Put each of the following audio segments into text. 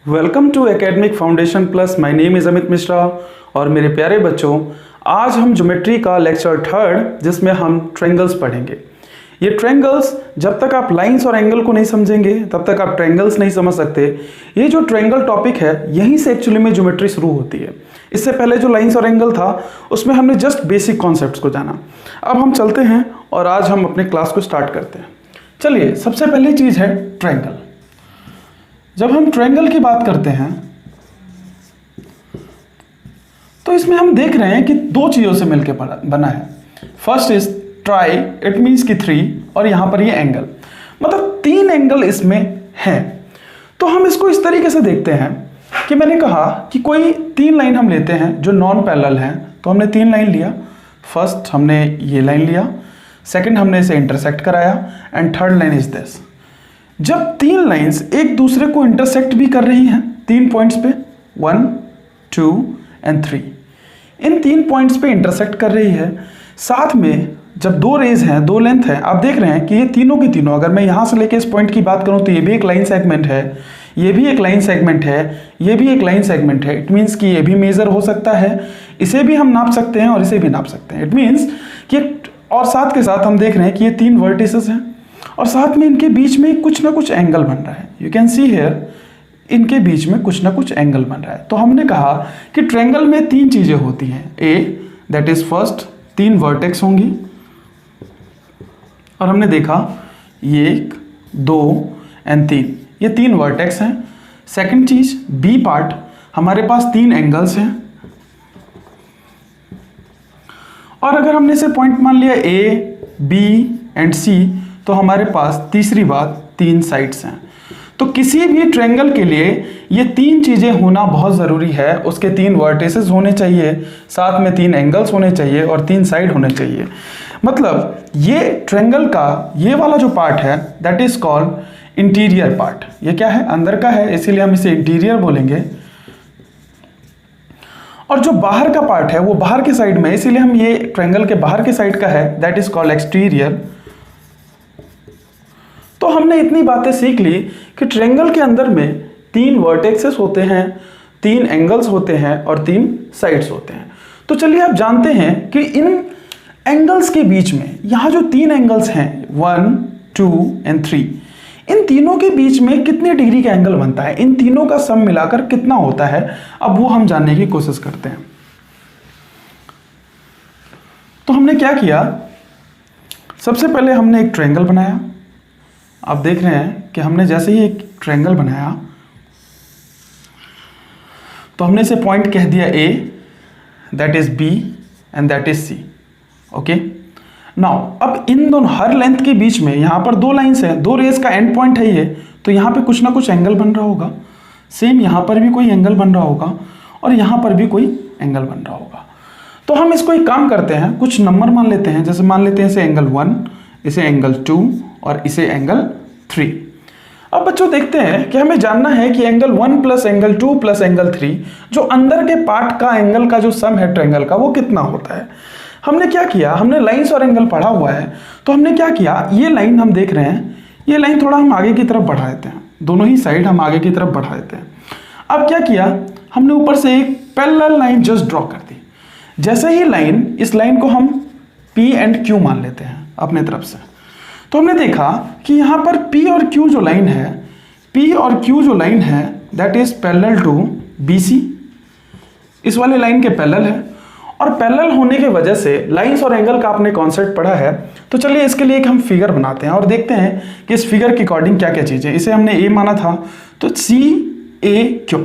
Welcome to Academic Foundation Plus. My name is Amit Mishra. और मेरे प्यारे बच्चों, आज हम ज्योमेट्री का लेक्चर थर्ड जिसमें हम ट्रायंगल्स पढ़ेंगे। ये ट्रायंगल्स, जब तक आप लाइंस और एंगल को नहीं समझेंगे तब तक आप ट्रायंगल्स नहीं समझ सकते। ये जो ट्रायंगल टॉपिक है यहीं से एक्चुअली में ज्योमेट्री शुरू होती है। इससे पहले जो लाइंस और एंगल था उसमें हमने जस्ट बेसिक कॉन्सेप्ट्स को जाना। अब हम चलते हैं और आज हम अपने क्लास को स्टार्ट करते हैं। चलिए, सबसे पहली चीज़ है ट्रायंगल। जब हम ट्रायंगल की बात करते हैं तो इसमें हम देख रहे हैं कि दो चीज़ों से मिलकर बना है। First is try, it means कि 3, और यहाँ पर ये एंगल, मतलब 3 एंगल इसमें हैं। तो हम इसको इस तरीके से देखते हैं कि मैंने कहा कि कोई 3 लाइन हम लेते हैं जो नॉन पैरेलल हैं। तो हमने 3 लाइन लिया। फर्स्ट हमने ये लाइन लिया, सेकंड हमने इसे इंटरसेक्ट कराया, and third line is this. जब 3 लाइंस एक दूसरे को इंटरसेक्ट भी कर रही हैं 3 पॉइंट्स पे, 1, 2 एंड 3, इन 3 पॉइंट्स पे इंटरसेक्ट कर रही है, साथ में जब 2 रेज हैं, 2 लेंथ है, आप देख रहे हैं कि ये तीनों की तीनों, अगर मैं यहाँ से लेके इस पॉइंट की बात करूँ तो ये भी एक लाइन सेगमेंट है, ये भी एक लाइन सेगमेंट है, ये भी एक लाइन सेगमेंट है। इट मीन्स कि ये भी मेजर हो सकता है, इसे भी हम नाप सकते हैं और इसे भी नाप सकते हैं। इट मीन्स कि, और साथ के साथ हम देख रहे हैं कि ये 3 वर्टिसेस हैं और साथ में इनके बीच में कुछ ना कुछ एंगल बन रहा है। यू कैन सी हियर, इनके बीच में कुछ ना कुछ एंगल बन रहा है। तो हमने कहा कि ट्रायंगल में 3 चीजें होती हैं। ए, दैट इज फर्स्ट, 3 वर्टेक्स होंगी, और हमने देखा ये 1, 2 एंड 3, ये 3 वर्टेक्स हैं। सेकंड चीज, बी पार्ट, हमारे पास 3 एंगल्स हैं, और अगर हमने इसे पॉइंट मान लिया ए, बी एंड सी, तो हमारे पास तीसरी बात 3 साइड्स हैं। तो किसी भी ट्रायंगल के लिए ये 3 चीजें होना बहुत जरूरी है। उसके 3 वर्टिसेस होने चाहिए, साथ में 3 एंगल्स होने चाहिए और 3 साइड होने चाहिए। मतलब ये ट्रायंगल का ये वाला जो पार्ट है that is called interior part. ये क्या है? अंदर का है, इसीलिए हम इसे इंटीरियर बोलेंगे। और जो बाहर का पार्ट है वो बाहर के साइड में, इसीलिए हम ये ट्रायंगल के बाहर के साइड का है, दैट इज कॉल्ड एक्सटीरियर। तो हमने इतनी बातें सीख ली कि ट्रायंगल के अंदर में 3 वर्टेक्सेस होते हैं, 3 एंगल्स होते हैं और 3 साइड्स होते हैं। तो चलिए आप जानते हैं कि इन एंगल्स के बीच में, यहाँ जो 3 एंगल्स हैं 1, 2 एंड 3, इन तीनों के बीच में कितने डिग्री का एंगल बनता है, इन तीनों का सम मिलाकर कितना होता है, अब वो हम जानने की कोशिश करते हैं। तो हमने क्या किया, सबसे पहले हमने एक ट्रायंगल बनाया। आप देख रहे हैं कि हमने जैसे ही एक ट्रायंगल बनाया तो हमने इसे पॉइंट कह दिया A, that is B and that is C. Okay, now अब इन दोनों हर लेंथ के बीच में यहाँ पर 2 लाइंस हैं, 2 रेज का एंड पॉइंट है ये, तो यहाँ पे कुछ ना कुछ एंगल बन रहा होगा। सेम यहाँ पर भी कोई एंगल बन रहा होगा और यहाँ पर भी कोई एंगल बन रहा होगा। तो हम इसको एक काम करते हैं, कुछ नंबर मान लेते हैं। जैसे मान लेते हैं इसे एंगल 1, इसे एंगल 2 और इसे एंगल 3। अब बच्चों देखते हैं कि हमें जानना है कि angle 1 plus angle 2 plus angle 3, जो अंदर के पार्ट का एंगल का जो सम है ट्रायंगल का, वो कितना होता है। हमने क्या किया, हमने लाइंस और एंगल पढ़ा हुआ है, तो हमने क्या किया, ये लाइन हम देख रहे हैं, ये लाइन थोड़ा हम आगे की तरफ बढ़ा देते हैं, दोनों ही साइड हम आगे की तरफ बढ़ा देते हैं। अब क्या किया, हमने ऊपर से एक पैरेलल लाइन जस्ट ड्रॉ कर दी। जैसे ही लाइन, इस लाइन को हम P एंड Q मान लेते हैं अपने तरफ से, तो हमने देखा कि यहाँ पर P और Q जो लाइन है, P और Q जो लाइन है that is parallel to BC, इस वाले लाइन के पैरेलल है। और पैरेलल होने की वजह से लाइंस और एंगल का आपने कॉन्सेप्ट पढ़ा है। तो चलिए इसके लिए एक हम फिगर बनाते हैं और देखते हैं कि इस फिगर के अकॉर्डिंग क्या क्या चीज़ें। इसे हमने A माना था, तो CAQ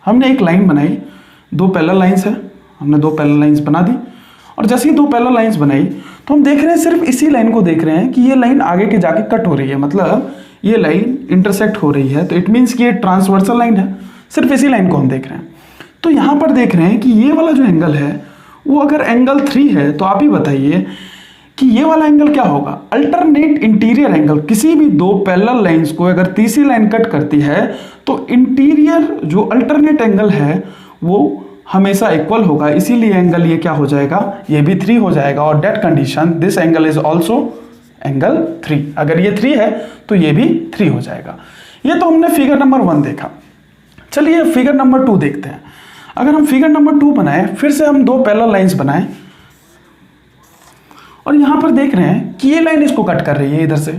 हमने एक लाइन बनाई, 2 पैरेलल लाइंस है, हमने 2 पैरेलल लाइंस बना दी। और जैसे ही 2 पैरेलल लाइंस बनाई तो हम देख रहे हैं, सिर्फ इसी लाइन को देख रहे हैं कि ये लाइन आगे के जाके कट हो रही है, मतलब ये लाइन इंटरसेक्ट हो रही है। तो इट मीन्स कि ये ट्रांसवर्सल लाइन है, सिर्फ इसी लाइन को हम देख रहे हैं। तो यहाँ पर देख रहे हैं कि ये वाला जो एंगल है वो अगर एंगल 3 है, तो आप ही बताइए कि ये वाला एंगल क्या होगा। अल्टरनेट इंटीरियर एंगल, किसी भी 2 पैरेलल लाइंस को अगर तीसरी लाइन कट करती है तो इंटीरियर जो अल्टरनेट एंगल है वो हमेशा इक्वल होगा, इसीलिए एंगल ये क्या हो जाएगा, ये भी 3 हो जाएगा। और that condition this angle is also angle 3, अगर ये 3 है तो ये भी 3 हो जाएगा। ये तो हमने फिगर नंबर 1 देखा। चलिए फिगर नंबर 2 देखते हैं। अगर हम फिगर नंबर 2 बनाए, फिर से हम दो पैरेलल लाइंस बनाएं और यहां पर देख रहे हैं कि ये लाइन इसको कट कर रही है इधर से।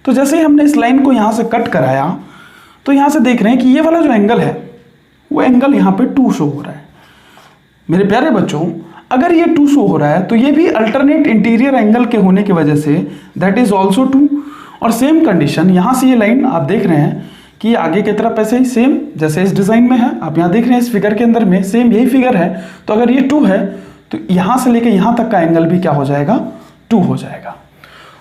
तो जैसे ही हमने इस लाइन को यहां से कट कराया तो यहां से देख रहे हैं कि ये वाला जो एंगल है वो एंगल यहां पे 2 शो हो रहा है। मेरे प्यारे बच्चों, अगर ये 2 शो हो रहा है तो ये भी अल्टरनेट इंटीरियर एंगल के होने की वजह से दैट इज ऑल्सो 2। और सेम कंडीशन यहां से ये लाइन आप देख रहे हैं कि आगे की तरफ ऐसे ही सेम जैसे इस डिजाइन में है, आप यहां देख रहे हैं इस फिगर के अंदर में सेम यही फिगर है। तो अगर ये 2 है तो यहां से लेकर यहां तक का एंगल भी क्या हो जाएगा, 2 हो जाएगा।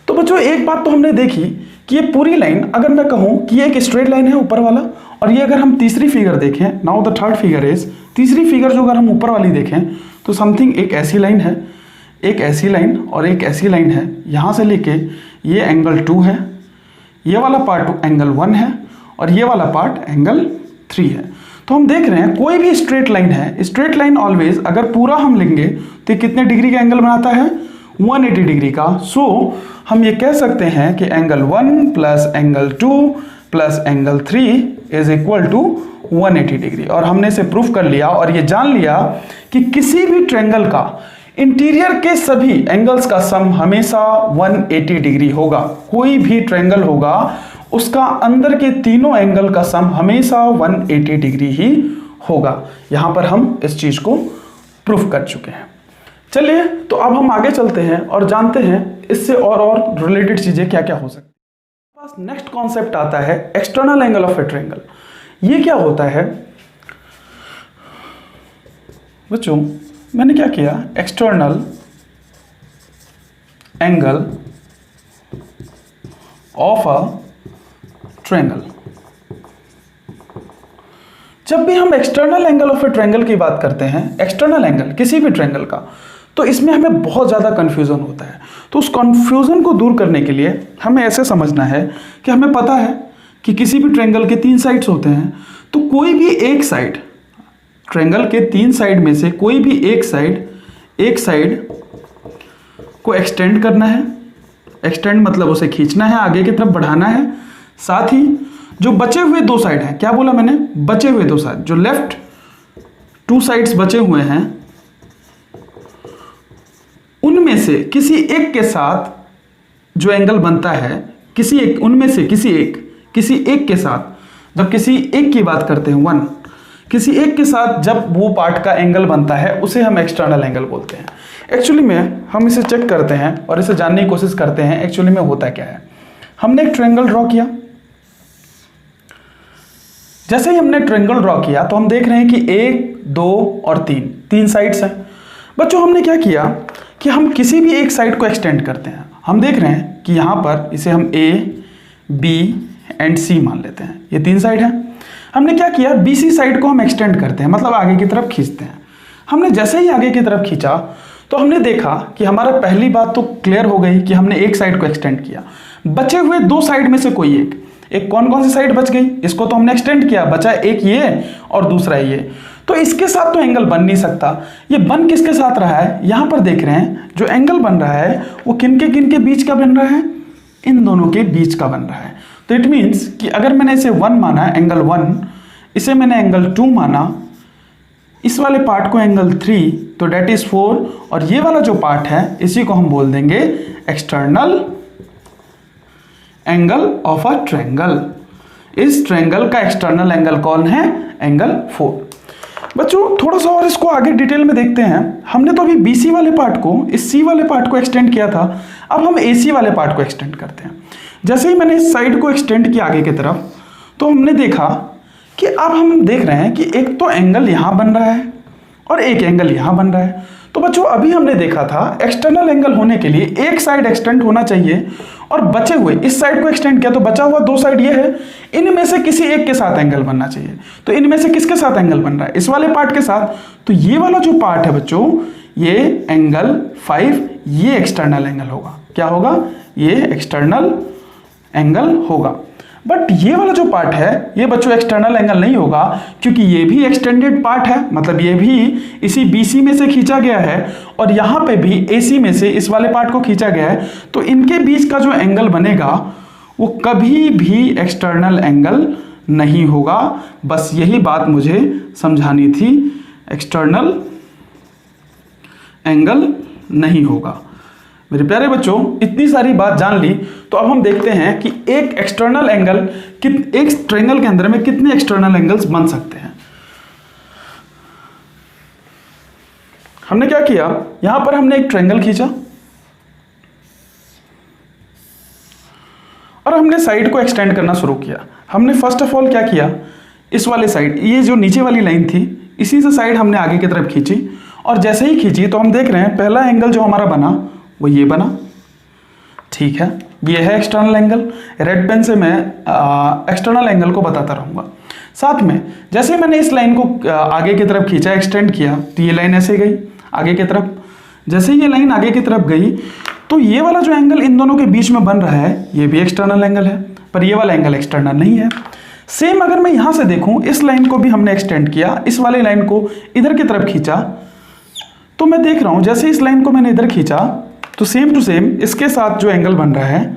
तो बच्चों एक बात तो हमने देखी कि ये पूरी लाइन, अगर मैं कहूं कि ये एक स्ट्रेट लाइन है ऊपर वाला, और ये अगर हम तीसरी फिगर देखें, now the third figure is, तीसरी फिगर जो अगर हम ऊपर वाली देखें तो समथिंग एक ऐसी लाइन है, एक ऐसी लाइन और एक ऐसी लाइन है। यहां से लेके ये एंगल 2 है, ये वाला पार्ट एंगल 1 है और ये वाला पार्ट एंगल 3 है। तो हम देख रहे हैं कोई भी स्ट्रेट लाइन है, स्ट्रेट लाइन ऑलवेज अगर पूरा हम लेंगे तो कितने डिग्री का एंगल बनाता है, 180 डिग्री का। सो हम ये कह सकते हैं कि angle 1 plus angle 2 plus angle 3 is equal to 180 degree. और हमने इसे प्रूफ कर लिया और ये जान लिया कि किसी भी ट्रायंगल का इंटीरियर के सभी एंगल्स का सम हमेशा 180 डिग्री होगा। कोई भी ट्रायंगल होगा उसका अंदर के तीनों एंगल का सम हमेशा 180 डिग्री ही होगा। यहां पर हम इस चीज को प्रूफ कर चुके हैं। चलिए तो अब हम आगे चलते हैं और जानते हैं इससे और रिलेटेड चीजें क्या क्या हो सकती है। पास नेक्स्ट कॉन्सेप्ट आता है external angle of A triangle. ये क्या होता है बच्चों, मैंने क्या किया, external angle of a triangle. जब भी हम external angle of A triangle की बात करते हैं, एक्सटर्नल एंगल किसी भी ट्रायंगल का, तो इसमें हमें बहुत ज़्यादा कन्फ्यूज़न होता है। तो उस कन्फ्यूज़न को दूर करने के लिए हमें ऐसे समझना है कि हमें पता है कि किसी भी ट्रायंगल के 3 साइड्स होते हैं। तो कोई भी एक साइड, ट्रायंगल के 3 साइड में से कोई भी एक साइड को एक्सटेंड करना है। एक्सटेंड मतलब उसे खींचना है, आगे की तरफ बढ़ाना है। साथ ही जो बचे हुए 2 साइड हैं, क्या बोला मैंने, बचे हुए 2 साइड, जो लेफ्ट 2 साइड्स बचे हुए हैं उनमें से किसी एक के साथ जो एंगल बनता है, किसी एक उनमें से किसी एक के साथ, जब किसी एक की बात करते हैं 1, किसी एक के साथ जब वो पार्ट का एंगल बनता है उसे हम एक्सटर्नल एंगल बोलते हैं। एक्चुअली में हम इसे चेक करते हैं और इसे जानने की कोशिश करते हैं एक्चुअली में होता क्या है। हमने एक ट्रायंगल ड्रॉ किया, जैसे ही हमने ट्रायंगल ड्रॉ किया तो हम देख रहे हैं कि 1, 2 और 3 साइड्स हैं। बच्चों हमने क्या किया कि हम किसी भी एक साइड को एक्सटेंड करते हैं। हम देख रहे हैं कि यहाँ पर इसे हम A, B एंड C मान लेते हैं, ये 3 साइड हैं। हमने क्या किया, BC साइड को हम एक्सटेंड करते हैं, मतलब आगे की तरफ खींचते हैं। हमने जैसे ही आगे की तरफ खींचा तो हमने देखा कि हमारा पहली बात तो क्लियर हो गई कि हमने एक साइड को एक्सटेंड किया। बचे हुए 2 साइड में से कोई एक कौन कौन सी साइड बच गई, इसको तो हमने एक्सटेंड किया, बचा एक ये और दूसरा ये। तो इसके साथ तो एंगल बन नहीं सकता। ये बन किसके साथ रहा है, यहां पर देख रहे हैं जो एंगल बन रहा है वो किन के बीच का बन रहा है, इन दोनों के बीच का बन रहा है। तो इट मीन्स कि अगर मैंने इसे 1 माना, एंगल 1, इसे मैंने एंगल 2 माना, इस वाले पार्ट को एंगल 3, तो डेट इज 4, और ये वाला जो पार्ट है इसी को हम बोल देंगे external angle of a triangle. इस ट्रायंगल का एक्सटर्नल एंगल कौन है, एंगल 4। बच्चों थोड़ा सा और इसको आगे डिटेल में देखते हैं। हमने तो अभी BC वाले पार्ट को, इस C वाले पार्ट को एक्सटेंड किया था, अब हम AC वाले पार्ट को एक्सटेंड करते हैं। जैसे ही मैंने इस साइड को एक्सटेंड किया आगे की तरफ, तो हमने देखा कि अब हम देख रहे हैं कि एक तो एंगल यहां बन रहा है और एक एंगल यहां बन रहा है। तो बच्चों अभी हमने देखा था एक्सटर्नल एंगल होने के लिए एक साइड एक्सटेंड होना चाहिए और बचे हुए इस साइड को एक्सटेंड किया तो बचा हुआ 2 साइड ये है, इनमें से किसी एक के साथ एंगल बनना चाहिए। तो इनमें से किसके साथ एंगल बन रहा है, इस वाले पार्ट के साथ। तो ये वाला जो पार्ट है बच्चों, ये एंगल 5, ये एक्सटर्नल एंगल होगा। क्या होगा, ये एक्सटर्नल एंगल होगा। बट ये वाला जो पार्ट है ये बच्चों एक्सटर्नल एंगल नहीं होगा, क्योंकि ये भी एक्सटेंडेड पार्ट है, मतलब ये भी इसी BC में से खींचा गया है और यहाँ पे भी AC में से इस वाले पार्ट को खींचा गया है। तो इनके बीच का जो एंगल बनेगा वो कभी भी एक्सटर्नल एंगल नहीं होगा। बस यही बात मुझे समझानी थी, एक्सटर्नल एंगल नहीं होगा। मेरे प्यारे बच्चों, इतनी सारी बात जान ली, तो अब हम देखते हैं कि एक एक्सटर्नल एंगल एक ट्रायंगल के अंदर में कितने एक्सटर्नल एंगल्स बन सकते हैं। हमने क्या किया, यहां पर हमने एक ट्रायंगल खींचा और हमने साइड को एक्सटेंड करना शुरू किया। हमने फर्स्ट ऑफ ऑल क्या किया, इस वाले साइड, ये जो नीचे वाली लाइन थी, इसी से साइड हमने आगे की तरफ खींची, और जैसे ही खींची तो हम देख रहे हैं पहला एंगल जो हमारा बना वो ये बना। ठीक है, ये है एक्सटर्नल एंगल। रेड पेन से मैं एक्सटर्नल एंगल को बताता रहूँगा। साथ में जैसे मैंने इस लाइन को आगे की तरफ खींचा, एक्सटेंड किया, तो ये लाइन ऐसे गई आगे की तरफ। जैसे ये लाइन आगे की तरफ गई तो ये वाला जो एंगल इन दोनों के बीच में बन रहा है ये भी एक्सटर्नल एंगल है, पर ये वाला एंगल एक्सटर्नल नहीं है। सेम अगर मैं यहाँ से देखूँ, इस लाइन को भी हमने एक्सटेंड किया, इस वाले लाइन को इधर की तरफ खींचा, तो मैं देख रहा हूँ जैसे इस लाइन को मैंने इधर खींचा तो सेम टू सेम इसके साथ जो एंगल बन रहा है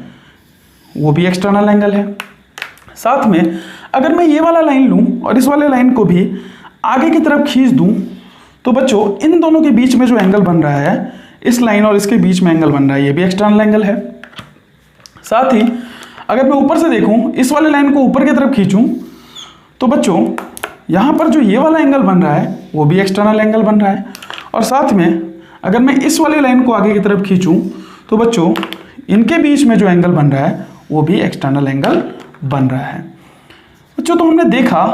वो भी एक्सटर्नल एंगल है। साथ में अगर मैं ये वाला लाइन लूँ और इस वाले लाइन को भी आगे की तरफ खींच दूँ, तो बच्चों इन दोनों के बीच में जो एंगल बन रहा है, इस लाइन और इसके बीच में एंगल बन रहा है, ये भी एक्सटर्नल एंगल है। साथ ही अगर मैं ऊपर से देखूँ, इस वाले लाइन को ऊपर की तरफ खींचूँ, तो बच्चों यहाँ पर जो ये वाला एंगल बन रहा है वो भी एक्सटर्नल एंगल बन रहा है। और साथ में अगर मैं इस वाले लाइन को आगे की तरफ खींचूं, तो बच्चों इनके बीच में जो एंगल बन रहा है वो भी एक्सटर्नल एंगल बन रहा है। बच्चों, तो हमने देखा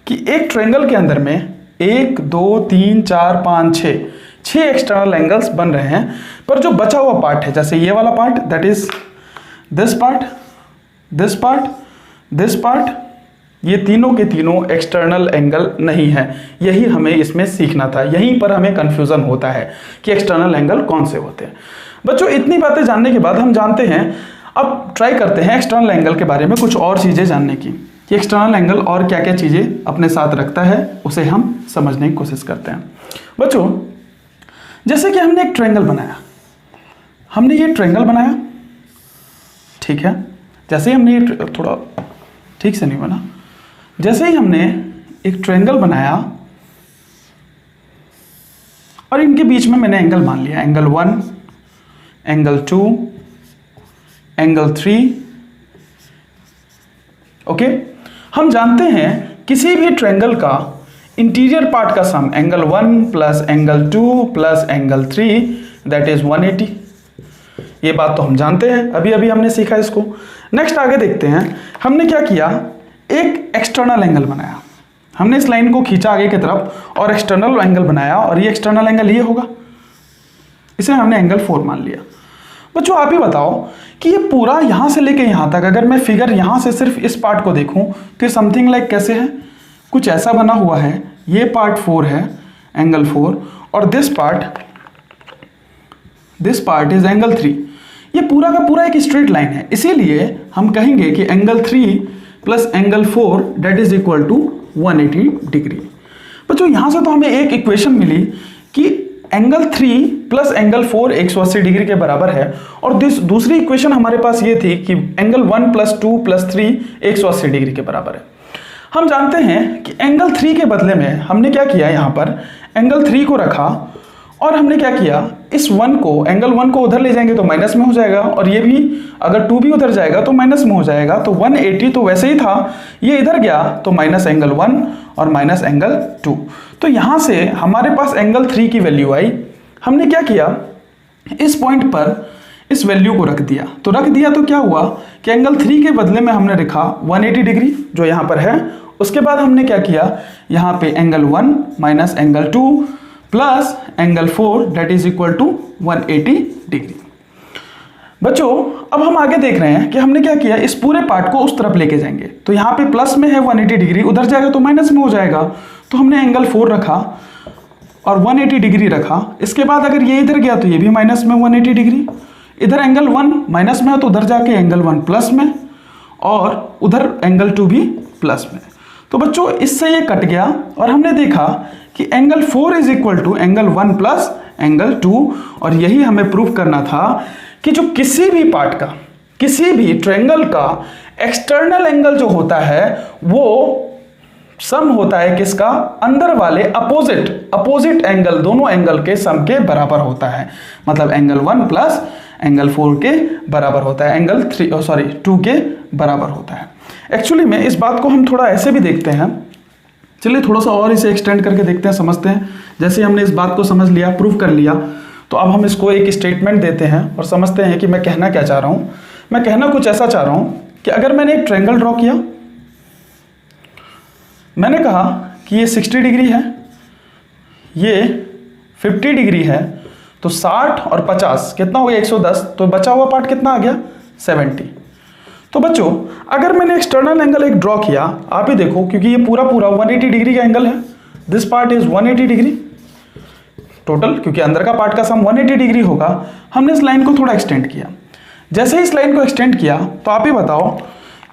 कि एक ट्रायंगल के अंदर में 1 2 3 4 5 6 एक्सटर्नल एंगल्स बन रहे हैं, पर जो बचा हुआ पार्ट है, जैसे ये वाला part, that is this part, this part, this part, ये तीनों के तीनों एक्सटर्नल एंगल नहीं है। यही हमें इसमें सीखना था, यहीं पर हमें कंफ्यूजन होता है कि एक्सटर्नल एंगल कौन से होते हैं। बच्चों, इतनी बातें जानने के बाद हम जानते हैं, अब ट्राई करते हैं एक्सटर्नल एंगल के बारे में कुछ और चीज़ें जानने की, कि एक्सटर्नल एंगल और क्या क्या चीज़ें अपने साथ रखता है, उसे हम समझने की कोशिश करते हैं। बच्चों, जैसे कि हमने एक ट्रायंगल बनाया, हमने ये ट्रायंगल बनाया, ठीक है, जैसे ही हमने ये थोड़ा ठीक से नहीं बना, जैसे ही हमने एक ट्रायंगल बनाया और इनके बीच में मैंने एंगल मान लिया, एंगल 1, एंगल 2, एंगल 3, ओके। हम जानते हैं किसी भी ट्रायंगल का इंटीरियर पार्ट का sum angle 1 plus angle 2 plus angle 3 that is 180। ये बात तो हम जानते हैं, अभी अभी हमने सीखा इसको। नेक्स्ट आगे देखते हैं, हमने क्या किया, एक एक्सटर्नल एंगल बनाया, हमने इस लाइन को खींचा आगे की तरफ और एक्सटर्नल एंगल बनाया, और ये एक्सटर्नल एंगल ये होगा, इसे हमने एंगल 4 मान लिया। बच्चों, आप ही बताओ कि ये पूरा यहाँ से लेके यहाँ तक, अगर मैं फिगर यहाँ से सिर्फ इस पार्ट को देखूँ तो समथिंग लाइक कैसे है, कुछ ऐसा बना हुआ है। ये पार्ट 4 है, एंगल 4, और दिस पार्ट इज एंगल 3। ये पूरा का पूरा एक स्ट्रेट लाइन है, इसीलिए हम कहेंगे कि angle 3 plus angle 4 that is equal to 180 degree. बच्चों, यहाँ से तो हमें एक इक्वेशन मिली कि एंगल 3 प्लस एंगल 4 180 डिग्री के बराबर है, और दूसरी इक्वेशन हमारे पास ये थी कि एंगल 1 प्लस 2 प्लस 3 180 डिग्री के बराबर है। हम जानते हैं कि एंगल 3 के बदले में हमने क्या किया, यहाँ पर एंगल 3 को रखा, और हमने क्या किया, इस 1 को, एंगल 1 को उधर ले जाएंगे तो माइनस में हो जाएगा, और ये भी अगर 2 भी उधर जाएगा तो माइनस में हो जाएगा, तो 180 तो वैसे ही था, ये इधर गया तो माइनस एंगल 1 और माइनस एंगल 2। तो यहाँ से हमारे पास एंगल 3 की वैल्यू आई। हमने क्या किया, इस पॉइंट पर इस वैल्यू को रख दिया, तो रख दिया तो क्या हुआ कि एंगल 3 के बदले में हमने लिखा 180 डिग्री जो यहाँ पर है। उसके बाद हमने क्या किया, यहाँ पे angle 1 minus angle 2 plus angle 4 that is equal to 180 degree. बच्चों, अब हम आगे देख रहे हैं कि हमने क्या किया, इस पूरे पार्ट को उस तरफ लेके जाएंगे, तो यहाँ पे प्लस में है 180 डिग्री, उधर जाएगा तो माइनस में हो जाएगा, तो हमने एंगल 4 रखा और 180 डिग्री रखा। इसके बाद अगर ये इधर गया तो ये भी माइनस में 180 डिग्री, इधर एंगल 1 माइनस में है तो उधर जाके एंगल 1 प्लस में, और उधर एंगल 2 भी प्लस में। तो बच्चों, इससे ये कट गया, और हमने देखा कि angle 4 is equal to angle 1 plus angle 2, और यही हमें प्रूव करना था कि जो किसी भी पार्ट का, किसी भी ट्रायंगल का एक्सटर्नल एंगल जो होता है वो सम होता है किसका, अंदर वाले अपोजिट एंगल, दोनों एंगल के सम के बराबर होता है। मतलब एंगल 1 प्लस एंगल 4 के बराबर होता है, एंगल 2 के बराबर होता है। एक्चुअली में इस बात को हम थोड़ा ऐसे भी देखते हैं, चलिए थोड़ा सा और इसे एक्सटेंड करके देखते हैं, समझते हैं। जैसे हमने इस बात को समझ लिया, प्रूव कर लिया, तो अब हम इसको एक स्टेटमेंट देते हैं और समझते हैं कि मैं कहना क्या चाह रहा हूँ। मैं कहना कुछ ऐसा चाह रहा हूँ कि अगर मैंने एक ट्रायंगल ड्रॉ किया, मैंने कहा कि ये 60 डिग्री है, ये 50 डिग्री है, तो 60 और 50 कितना हो गया 110, तो बचा हुआ पार्ट कितना आ गया 70। तो बच्चों अगर मैंने एक्सटर्नल एंगल एक ड्रॉ किया, आप ही देखो क्योंकि ये पूरा 180 डिग्री का एंगल है, this part is 180 degree total, क्योंकि अंदर का पार्ट का सम 180 डिग्री होगा। हमने इस लाइन को थोड़ा एक्सटेंड किया। जैसे ही इस लाइन को एक्सटेंड किया तो आप ही बताओ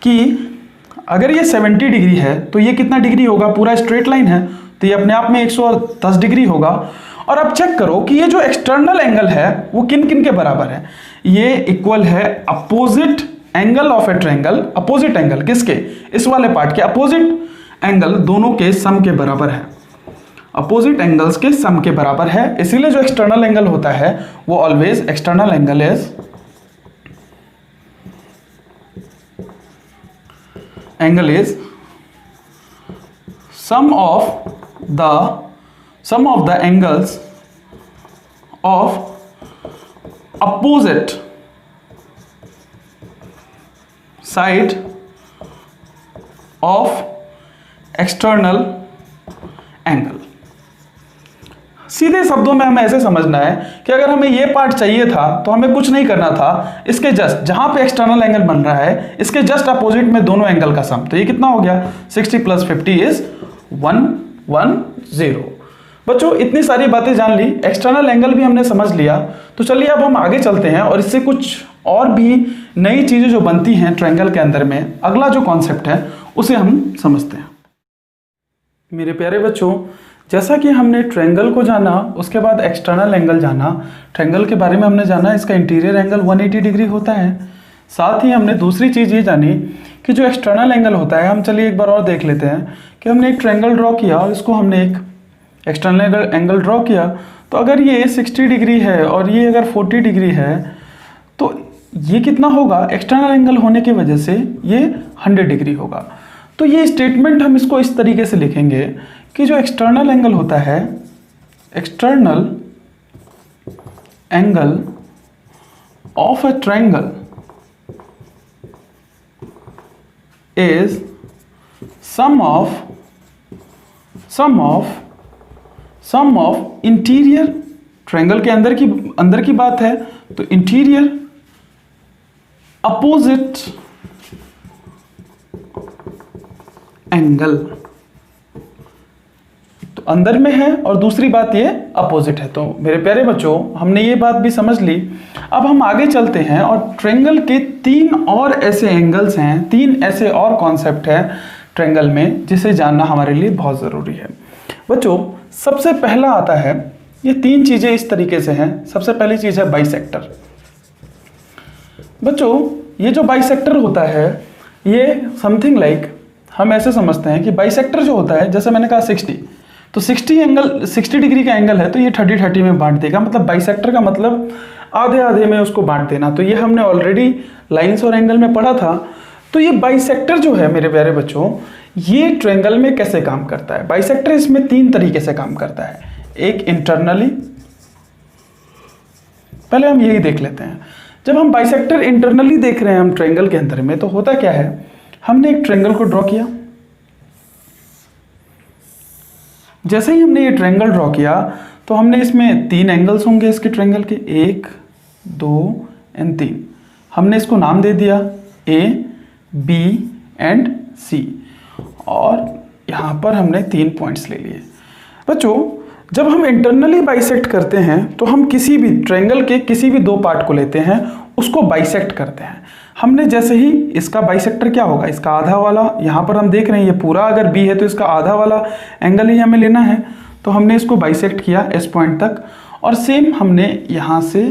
कि अगर ये 70 डिग्री है तो ये कितना डिग्री होगा, पूरा स्ट्रेट लाइन है तो ये अपने आप में 110 डिग्री होगा। और अब चेक करो कि ये जो एक्सटर्नल एंगल है वो किन किन के बराबर है, ये इक्वल है opposite angle of A triangle, opposite angle किसके, इस वाले पार्ट के अपोजिट एंगल दोनों के सम के बराबर है, अपोजिट एंगल्स के सम के बराबर है। इसीलिए जो एक्सटर्नल एंगल होता है वो always external angle is sum of the angles of opposite side of external angle। सीधे शब्दों में हमें ऐसे समझना है कि अगर हमें ये पार्ट चाहिए था तो हमें कुछ नहीं करना था, इसके जस्ट जहां पे एक्सटर्नल एंगल बन रहा है इसके जस्ट अपोजिट में दोनों एंगल का सम, तो ये कितना हो गया 60 + 50 इज 110। बच्चों इतनी सारी बातें जान ली, एक्सटर्नल एंगल भी हमने समझ लिया, तो चलिए अब हम आगे चलते हैं और इससे कुछ और भी नई चीजें जो बनती हैं ट्रायंगल के अंदर में, अगला जो कॉन्सेप्ट है उसे हम समझते हैं। मेरे प्यारे बच्चों, जैसा कि हमने ट्रायंगल को जाना, उसके बाद एक्सटर्नल एंगल जाना, ट्रायंगल के बारे में हमने जाना इसका इंटीरियर एंगल 180 डिग्री होता है। साथ ही हमने दूसरी चीज़ ये जानी कि जो एक्सटर्नल एंगल होता है, हम चलिए एक बार और देख लेते हैं कि हमने एक ट्रायंगल ड्रॉ किया और इसको हमने एक एक्सटर्नल एंगल ड्रॉ किया, तो अगर ये 60 डिग्री है और ये अगर 40 डिग्री है तो ये कितना होगा, एक्सटर्नल एंगल होने की वजह से ये 100 डिग्री होगा। तो ये स्टेटमेंट हम इसको इस तरीके से लिखेंगे कि जो एक्सटर्नल एंगल होता है, external angle of a triangle is sum of interior, triangle के अंदर की बात है तो इंटीरियर अपोजिट एंगल, तो अंदर में है और दूसरी बात ये अपोजिट है। तो मेरे प्यारे बच्चों हमने ये बात भी समझ ली। अब हम आगे चलते हैं और ट्रायंगल के 3 और ऐसे एंगल्स हैं, 3 ऐसे और कॉन्सेप्ट हैं ट्रायंगल में जिसे जानना हमारे लिए बहुत ज़रूरी है। बच्चों सबसे पहला आता है, ये 3 चीज़ें इस तरीके से हैं। सबसे पहली चीज़ है बाइसेक्टर। बच्चों ये जो बाइसेक्टर होता है ये समथिंग लाइक हम ऐसे समझते हैं कि बाइसेक्टर जो होता है, जैसे मैंने कहा 60, तो 60 डिग्री का एंगल है तो ये 30 में बांट देगा। मतलब बाइसेक्टर का मतलब आधे आधे में उसको बांट देना। तो ये हमने ऑलरेडी लाइंस और एंगल में पढ़ा था। तो ये बाइसेक्टर जो है मेरे प्यारे बच्चों, ये ट्रायंगल में कैसे काम करता है। बाइसेक्टर इसमें 3 तरीके से काम करता है। एक इंटरनली, पहले हम यही देख लेते हैं। जब हम बाइसेक्टर इंटरनली देख रहे हैं हम ट्रायंगल के अंदर में, तो होता क्या है, हमने एक ट्रायंगल को ड्रॉ किया। जैसे ही हमने ये ट्रायंगल ड्रॉ किया तो हमने इसमें 3 एंगल्स होंगे इसके ट्रायंगल के, 1 2 एंड 3। हमने इसको नाम दे दिया A, B एंड C, और यहाँ पर हमने 3 पॉइंट्स ले लिए। बच्चों जब हम इंटरनली बाइसेक्ट करते हैं तो हम किसी भी ट्रायंगल के किसी भी 2 पार्ट को लेते हैं, उसको बाइसेक्ट करते हैं। हमने जैसे ही इसका बाइसेक्टर क्या होगा, इसका आधा वाला, यहाँ पर हम देख रहे हैं ये पूरा अगर B है तो इसका आधा वाला एंगल ही हमें लेना है। तो हमने इसको बाइसेक्ट किया इस पॉइंट तक, और सेम हमने यहाँ से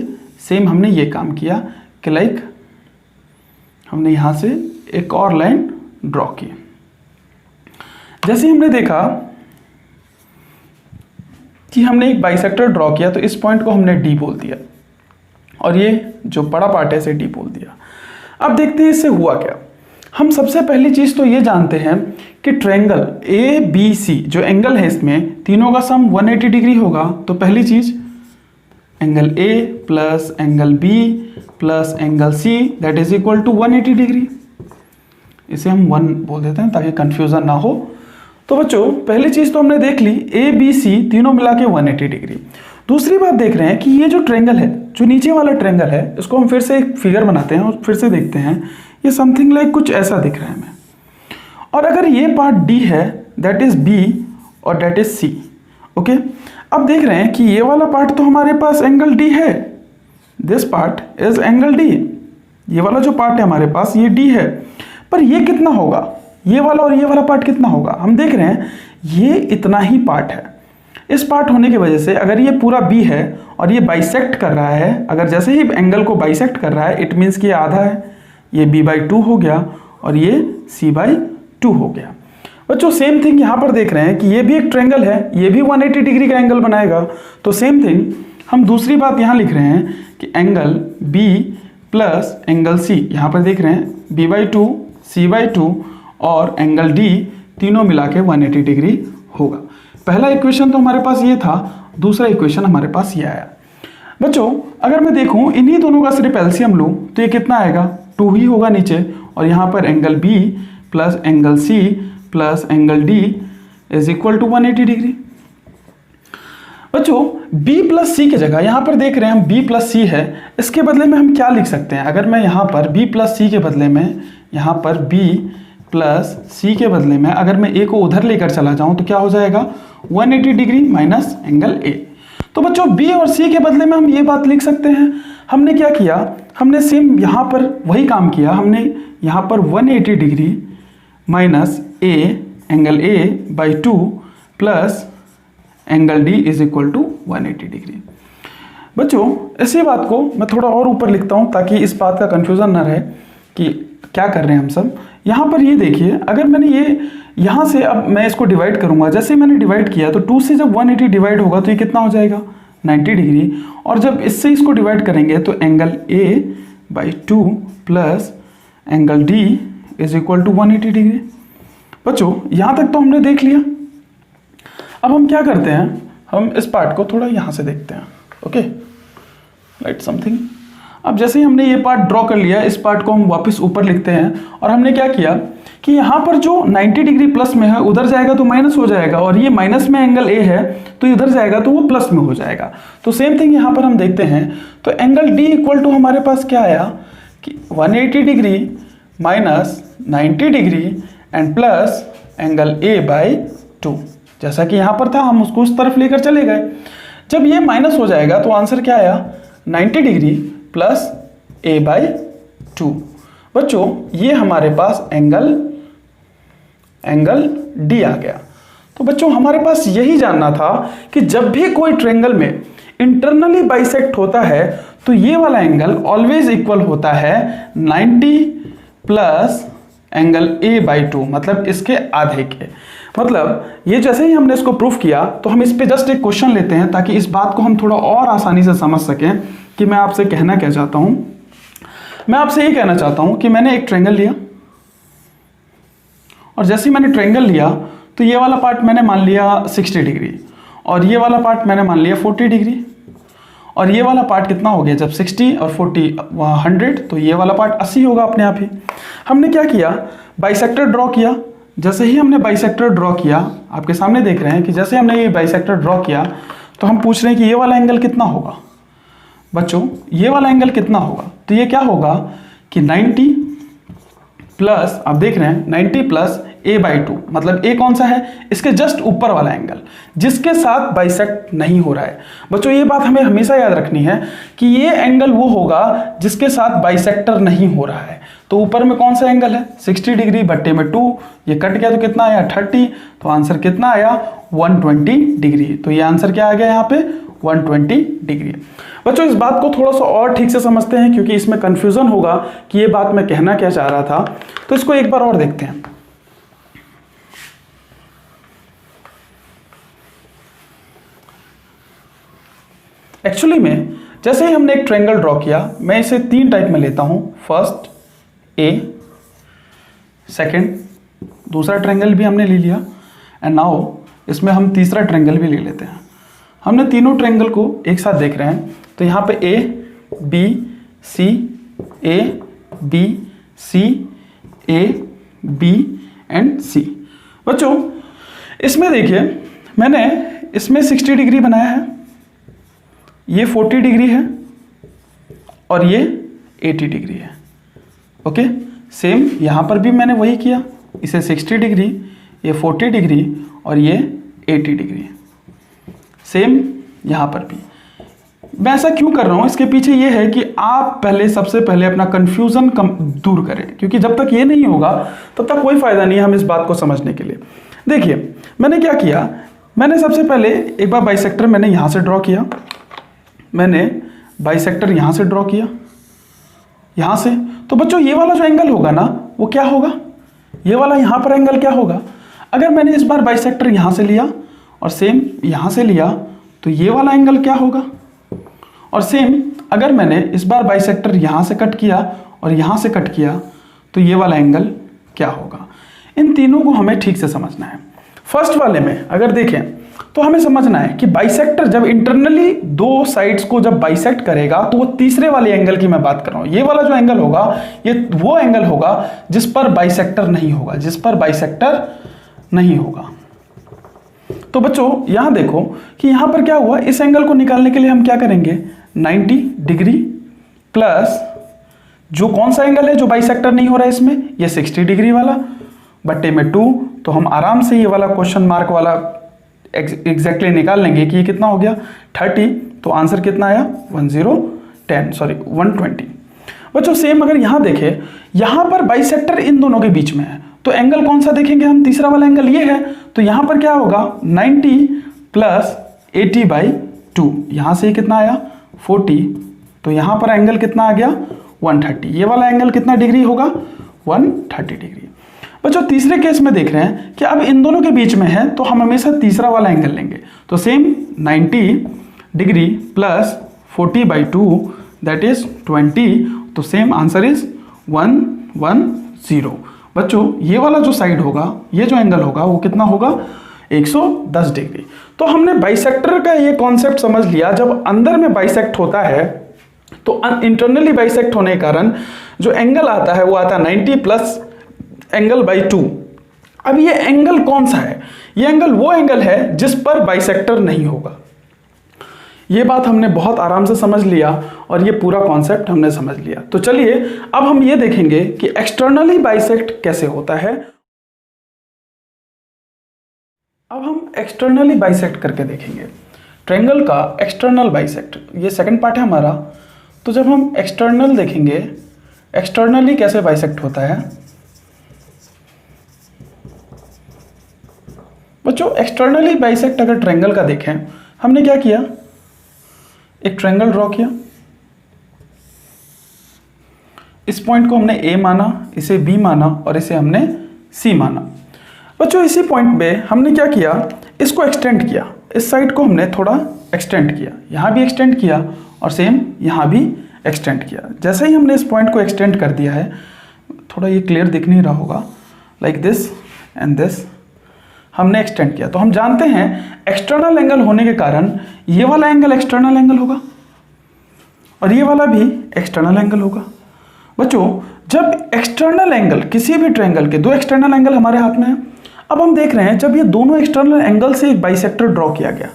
हमने ये काम किया कि लाइक हमने यहाँ से एक और लाइन ड्रॉ की। जैसे हमने देखा कि हमने एक बाइसेक्टर ड्रॉ किया तो इस पॉइंट को हमने डी बोल दिया और ये जो बड़ा पार्ट है इसे डी बोल दिया। अब देखते हैं इससे हुआ क्या। हम सबसे पहली चीज तो ये जानते हैं कि ट्रायंगल ए बी सी जो एंगल है इसमें तीनों का सम 180 डिग्री होगा। तो पहली चीज angle A plus angle B plus angle C that is equal to 180 degree. इसे हम 1 बोल देते हैं ताकि कंफ्यूजन ना हो। तो बच्चों पहली चीज तो हमने देख ली ए बी सी तीनों मिला के 180 डिग्री। दूसरी बात देख रहे हैं कि ये जो ट्रायंगल है जो नीचे वाला ट्रायंगल है इसको हम फिर से एक फिगर बनाते हैं और फिर से देखते हैं। ये समथिंग लाइक कुछ ऐसा दिख रहा है हमें। और अगर ये पार्ट डी है दैट इज बी और दैट इज सी। ओके, अब देख रहे हैं कि ये वाला पार्ट तो हमारे पास एंगल डी है, this part is angle D. ये वाला जो पार्ट है हमारे पास ये डी है, पर ये कितना होगा, ये वाला और ये वाला पार्ट कितना होगा। हम देख रहे हैं ये इतना ही पार्ट है। इस पार्ट होने की वजह से अगर ये पूरा बी है और ये बाइसेक्ट कर रहा है, अगर जैसे ही एंगल को बाइसेक्ट कर रहा है इट मीन्स कि ये आधा है, ये b/2 हो गया और ये c/2 हो गया। बच्चों सेम थिंग यहाँ पर देख रहे हैं कि ये भी एक ट्रायंगल है, ये भी 180 डिग्री का एंगल बनाएगा। तो सेम थिंग हम दूसरी बात यहाँ लिख रहे हैं कि angle b plus angle c, यहाँ पर देख रहे हैं b/2 c/2 और एंगल d तीनों मिला के 180 डिग्री होगा। पहला इक्वेशन तो हमारे पास ये था, दूसरा इक्वेशन हमारे पास ये आया। बच्चों अगर मैं देखूं इन्हीं दोनों का सिर्फ एलसीएम लूं तो ये कितना आएगा, 2 ही होगा नीचे और यहाँ पर angle B plus angle C plus angle D is equal to 180 degree. बच्चों B प्लस C की जगह यहाँ पर देख रहे हैं हम B प्लस C है, इसके बदले में हम क्या लिख सकते हैं। अगर मैं यहाँ पर B प्लस C के बदले में यहाँ पर B प्लस C के बदले में अगर मैं A को उधर लेकर चला जाऊँ तो क्या हो जाएगा 180 डिग्री माइनस एंगल A। तो बच्चों B और C के बदले में हम ये बात लिख सकते हैं। हमने क्या किया, हमने सेम यहाँ पर वही काम किया। हमने यहाँ पर 180 degree minus A angle A/2 plus angle D is equal to 180 degree. बच्चों इसी बात को मैं थोड़ा और ऊपर लिखता हूँ ताकि इस बात का कंफ्यूजन ना रहे कि क्या कर रहे हैं हम सब। यहाँ पर ये देखिए अगर मैंने ये यहाँ से अब मैं इसको डिवाइड करूँगा, जैसे मैंने डिवाइड किया तो 2 से जब 180 डिवाइड होगा तो ये कितना हो जाएगा 90 डिग्री। और जब इससे इसको डिवाइड करेंगे तो angle A/2 plus angle D is equal to 180 degree. बच्चों यहाँ तक तो हमने देख लिया। अब हम क्या करते हैं, हम इस पार्ट को थोड़ा यहाँ से देखते हैं। Okay, right something. अब जैसे ही हमने ये पार्ट ड्रॉ कर लिया, इस पार्ट को हम वापस ऊपर लिखते हैं और हमने क्या किया कि यहाँ पर जो 90 डिग्री प्लस में है उधर जाएगा तो माइनस हो जाएगा और ये माइनस में एंगल A है तो इधर जाएगा तो वो प्लस में हो जाएगा। तो सेम थिंग यहाँ पर हम देखते हैं तो एंगल D इक्वल टू हमारे पास क्या आया कि 180 degree minus 90 degree and plus angle A/2। जैसा कि यहाँ पर था हम उसको उस तरफ लेकर चले गए। जब ये माइनस हो जाएगा तो आंसर क्या आया 90 डिग्री प्लस A/2। बच्चों ये हमारे पास एंगल D आ गया। तो बच्चों हमारे पास यही जानना था कि जब भी कोई ट्रायंगल में इंटरनली बाइसेक्ट होता है तो ये वाला एंगल ऑलवेज इक्वल होता है 90 प्लस एंगल A/2, मतलब इसके आधे के। मतलब ये जैसे ही हमने इसको प्रूफ किया तो हम इस पे जस्ट एक क्वेश्चन लेते हैं ताकि इस बात को हम थोड़ा और आसानी से समझ सकें कि मैं आपसे कहना क्या चाहता हूं। मैं आपसे ये कहना चाहता हूं कि मैंने एक ट्रायंगल लिया और जैसे ही मैंने ट्रायंगल लिया तो ये वाला पार्ट मैंने मान लिया 60 डिग्री और ये वाला पार्ट मैंने मान लिया 40 डिग्री और ये वाला पार्ट कितना हो गया, जब 60 और 40 100 तो ये वाला पार्ट 80 होगा अपने आप ही। हमने क्या किया, बाइसेक्टर ड्रॉ किया। जैसे ही हमने बाइसेक्टर ड्रॉ किया, आपके सामने देख रहे हैं कि जैसे हमने ये बाइसेक्टर ड्रॉ किया तो हम पूछ रहे हैं कि ये वाला एंगल कितना होगा। बच्चों ये वाला एंगल कितना होगा, तो ये क्या होगा कि 90 प्लस, आप देख रहे हैं 90 प्लस A/2, मतलब A कौन सा है, इसके जस्ट ऊपर वाला एंगल जिसके साथ बाइसेक्ट नहीं हो रहा है। बच्चों ये बात हमें हमेशा याद रखनी है कि ये एंगल वो होगा जिसके साथ बाइसेक्टर नहीं हो रहा है। तो ऊपर में कौन सा एंगल है 60 डिग्री बट्टे में 2, ये कट गया तो कितना आया 30, तो आंसर कितना आया 120 डिग्री। तो ये आंसर क्या आ गया यहाँ पे 120 डिग्री है। बच्चों इस बात को थोड़ा सा और ठीक से समझते हैं क्योंकि इसमें कंफ्यूजन होगा कि ये बात मैं कहना क्या चाह रहा था, तो इसको एक बार और देखते हैं। एक्चुअली में जैसे ही हमने एक ट्रायंगल ड्रॉ किया, मैं इसे 3 टाइप में लेता हूं, फर्स्ट ए, सेकंड, दूसरा ट्रायंगल भी हमने ले लिया, एंड नाउ इसमें हम तीसरा ट्रायंगल भी ले लेते हैं। हमने तीनों ट्रायंगल को एक साथ देख रहे हैं, तो यहाँ पे A B C, A B C, A B and C. बच्चों इसमें देखिए मैंने इसमें 60 डिग्री बनाया है, ये 40 डिग्री है और ये 80 डिग्री है। ओके, सेम यहाँ पर भी मैंने वही किया, इसे 60 डिग्री, ये 40 डिग्री और ये 80 डिग्री। सेम यहाँ पर भी। मैं ऐसा क्यों कर रहा हूँ, इसके पीछे ये है कि आप पहले सबसे पहले अपना कंफ्यूजन दूर करें, क्योंकि जब तक ये नहीं होगा तब तक कोई फायदा नहीं है हम इस बात को समझने के लिए। देखिए मैंने क्या किया, मैंने सबसे पहले एक बार बाइसेक्टर मैंने यहाँ से ड्रॉ किया, मैंने बाइसेक्टर यहाँ से ड्रॉ किया, यहाँ से। तो बच्चों ये वाला जो एंगल होगा ना वो क्या होगा, ये वाला यहाँ पर एंगल क्या होगा। अगर मैंने इस बार बाइसेक्टर यहाँ से लिया और सेम यहाँ से लिया तो ये वाला एंगल क्या होगा, और सेम अगर मैंने इस बार बाइसेक्टर यहाँ से कट किया और यहाँ से कट किया तो ये वाला एंगल क्या होगा। इन तीनों को हमें ठीक से समझना है। फर्स्ट वाले में अगर देखें तो हमें समझना है कि बाइसेक्टर जब इंटरनली दो साइड्स को जब बाइसेक्ट करेगा तो वो तीसरे वाले एंगल की मैं बात कर रहा हूँ। ये वाला जो एंगल होगा ये वो एंगल होगा जिस पर बाइसेक्टर नहीं होगा, जिस पर बाइसेक्टर नहीं होगा। तो बच्चों यहां देखो कि यहां पर क्या हुआ, इस एंगल को निकालने के लिए हम क्या करेंगे, 90 डिग्री प्लस जो कौन सा एंगल है जो बाइसेक्टर नहीं हो रहा है इसमें, ये 60 डिग्री वाला बट्टे में 2। तो हम आराम से ये वाला क्वेश्चन मार्क वाला एग्जैक्टली निकाल लेंगे कि ये कितना हो गया 30। तो आंसर कितना आया 120। बच्चों सेम अगर यहां देखें, यहां पर बाइसेक्टर इन दोनों के बीच में है, तो एंगल कौन सा देखेंगे हम, तीसरा वाला एंगल ये है। तो यहां पर क्या होगा 90 प्लस 80/2, यहां से कितना आया 40, तो यहां पर एंगल कितना आ गया 130। ये वाला एंगल कितना डिग्री होगा 130 डिग्री। बच्चों तीसरे केस में देख रहे हैं कि अब इन दोनों के बीच में है तो हम हमेशा तीसरा वाला एंगल लेंगे। तो same 90 degree plus 40/2 that is 20। तो सेम आंसर इज 110। बच्चों ये वाला जो साइड होगा, ये जो एंगल होगा वो कितना होगा 110 डिग्री। तो हमने बाइसेक्टर का ये कॉन्सेप्ट समझ लिया। जब अंदर में बाइसेक्ट होता है तो इंटरनली बाइसेक्ट होने के कारण जो एंगल आता है वो आता है 90 प्लस एंगल बाई 2। अब ये एंगल कौन सा है, ये एंगल वो एंगल है जिस पर बाइसेक्टर नहीं होगा। ये बात हमने बहुत आराम से समझ लिया और ये पूरा कॉन्सेप्ट हमने समझ लिया। तो चलिए अब हम ये देखेंगे कि एक्सटर्नली बाइसेक्ट कैसे होता है। अब हम एक्सटर्नली बाइसेक्ट करके देखेंगे ट्रायंगल का एक्सटर्नल बाइसेक्ट। ये सेकंड पार्ट है हमारा। तो जब हम एक्सटर्नल देखेंगे, एक्सटर्नली कैसे बाइसेक्ट होता है। बच्चों एक्सटर्नली बाइसेक्ट अगर ट्रायंगल का देखें, हमने क्या किया, एक ट्रायंगल ड्रॉ किया, इस पॉइंट को हमने ए माना, इसे बी माना और इसे हमने सी माना। बच्चों इसी पॉइंट पे हमने क्या किया, इसको एक्सटेंड किया, इस साइड को हमने थोड़ा एक्सटेंड किया, यहाँ भी एक्सटेंड किया और सेम यहाँ भी एक्सटेंड किया। जैसे ही हमने इस पॉइंट को एक्सटेंड कर दिया है, थोड़ा ये क्लियर दिख नहीं रहा होगा, लाइक दिस एंड दिस हमने एक्सटेंड किया। तो हम जानते हैं एक्सटर्नल एंगल होने के कारण ये वाला एंगल एक्सटर्नल एंगल होगा और ये वाला भी एक्सटर्नल एंगल होगा। बच्चों जब एक्सटर्नल एंगल किसी भी ट्रायंगल के, दो एक्सटर्नल एंगल हमारे हाथ में है, अब हम देख रहे हैं जब ये दोनों एक्सटर्नल एंगल से एक बाइसेक्टर ड्रॉ किया गया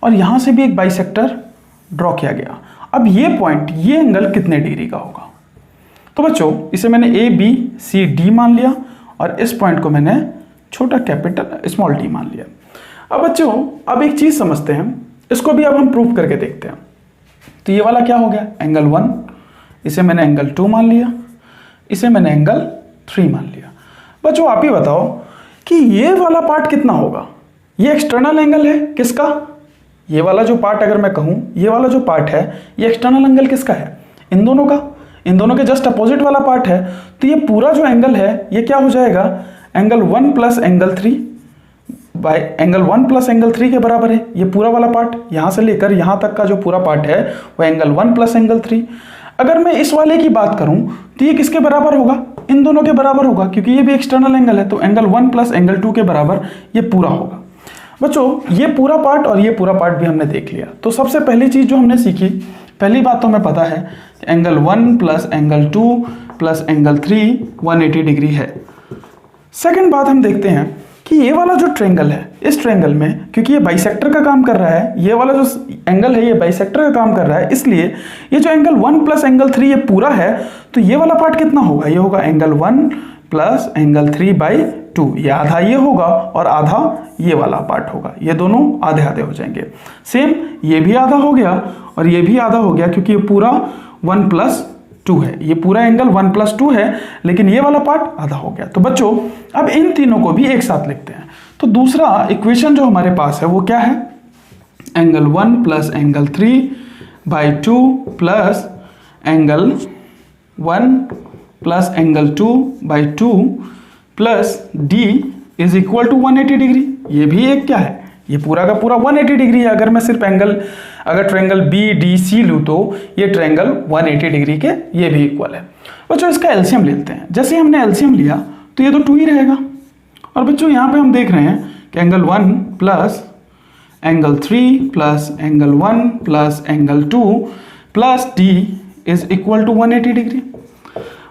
और यहाँ से भी एक बाइसेक्टर ड्रॉ किया गया, अब ये पॉइंट, ये एंगल कितने डिग्री का होगा। तो बच्चों इसे मैंने ए बी सी डी मान लिया और इस पॉइंट को मैंने छोटा कैपिटल स्मॉल डी मान लिया। अब बच्चों अब एक चीज समझते हैं, इसको भी अब हम प्रूव करके देखते हैं। तो ये वाला क्या हो गया एंगल 1, इसे मैंने एंगल 2 मान लिया, इसे मैंने एंगल 3 मान लिया। बच्चों आप ही बताओ कि ये वाला पार्ट कितना होगा। ये एक्सटर्नल एंगल है किसका, ये वाला जो पार्ट अगर मैं कहूँ, ये वाला जो पार्ट है ये एक्सटर्नल एंगल किसका है? इन दोनों का, इन दोनों के जस्ट अपोजिट वाला पार्ट है। तो ये पूरा जो एंगल है ये क्या हो जाएगा? Angle 1 plus angle 3 bye angle 1 plus angle 3 के बराबर है। ये पूरा वाला पार्ट यहाँ से लेकर यहाँ तक का जो पूरा पार्ट है वो एंगल 1 प्लस एंगल 3। अगर मैं इस वाले की बात करूँ तो ये किसके बराबर होगा? इन दोनों के बराबर होगा, क्योंकि ये भी एक्सटर्नल एंगल है। तो एंगल 1 प्लस एंगल 2 के बराबर ये पूरा होगा। बच्चों ये पूरा पार्ट और ये पूरा पार्ट भी हमने देख लिया। तो सबसे पहली चीज़ जो हमने सीखी, पहली बात तो हमें पता है कि angle 1 plus angle 2 plus angle 3 180 degree है। सेकंड बात हम देखते हैं कि ये वाला जो ट्रायंगल है, इस ट्रायंगल में क्योंकि ये बाइसेक्टर का काम कर रहा है, ये वाला जो एंगल है ये बाइसेक्टर का काम कर रहा है, इसलिए ये जो एंगल 1 प्लस एंगल 3 ये पूरा है। तो ये वाला पार्ट कितना होगा? ये होगा एंगल 1 प्लस एंगल 3/2। ये आधा ये होगा और आधा ये वाला पार्ट होगा। ये दोनों आधे आधे हो जाएंगे। सेम ये भी आधा हो गया और ये भी आधा हो गया, क्योंकि ये पूरा 1 प्लस 2 है। ये पूरा एंगल 1 प्लस 2 है, लेकिन ये वाला पार्ट आधा हो गया। तो बच्चों अब इन तीनों को भी एक साथ लिखते हैं। तो दूसरा इक्वेशन जो हमारे पास है वो क्या है? Angle 1 plus angle 3/2 plus angle 1 plus angle 2/2 plus D is equal to 180 degree. ये भी एक क्या है? ये पूरा का पूरा 180 डिग्री है। अगर मैं सिर्फ अगर ट्रायंगल बी डी सी लूँ तो ये ट्रायंगल 180 डिग्री के ये भी इक्वल है। बच्चों इसका एलसीएम लेते हैं। जैसे हमने एलसीएम लिया तो ये तो 2 ही रहेगा। और बच्चों यहाँ पे हम देख रहे हैं कि angle 1 plus angle 3 plus angle 1 plus angle 2 plus D is equal to 180 degree.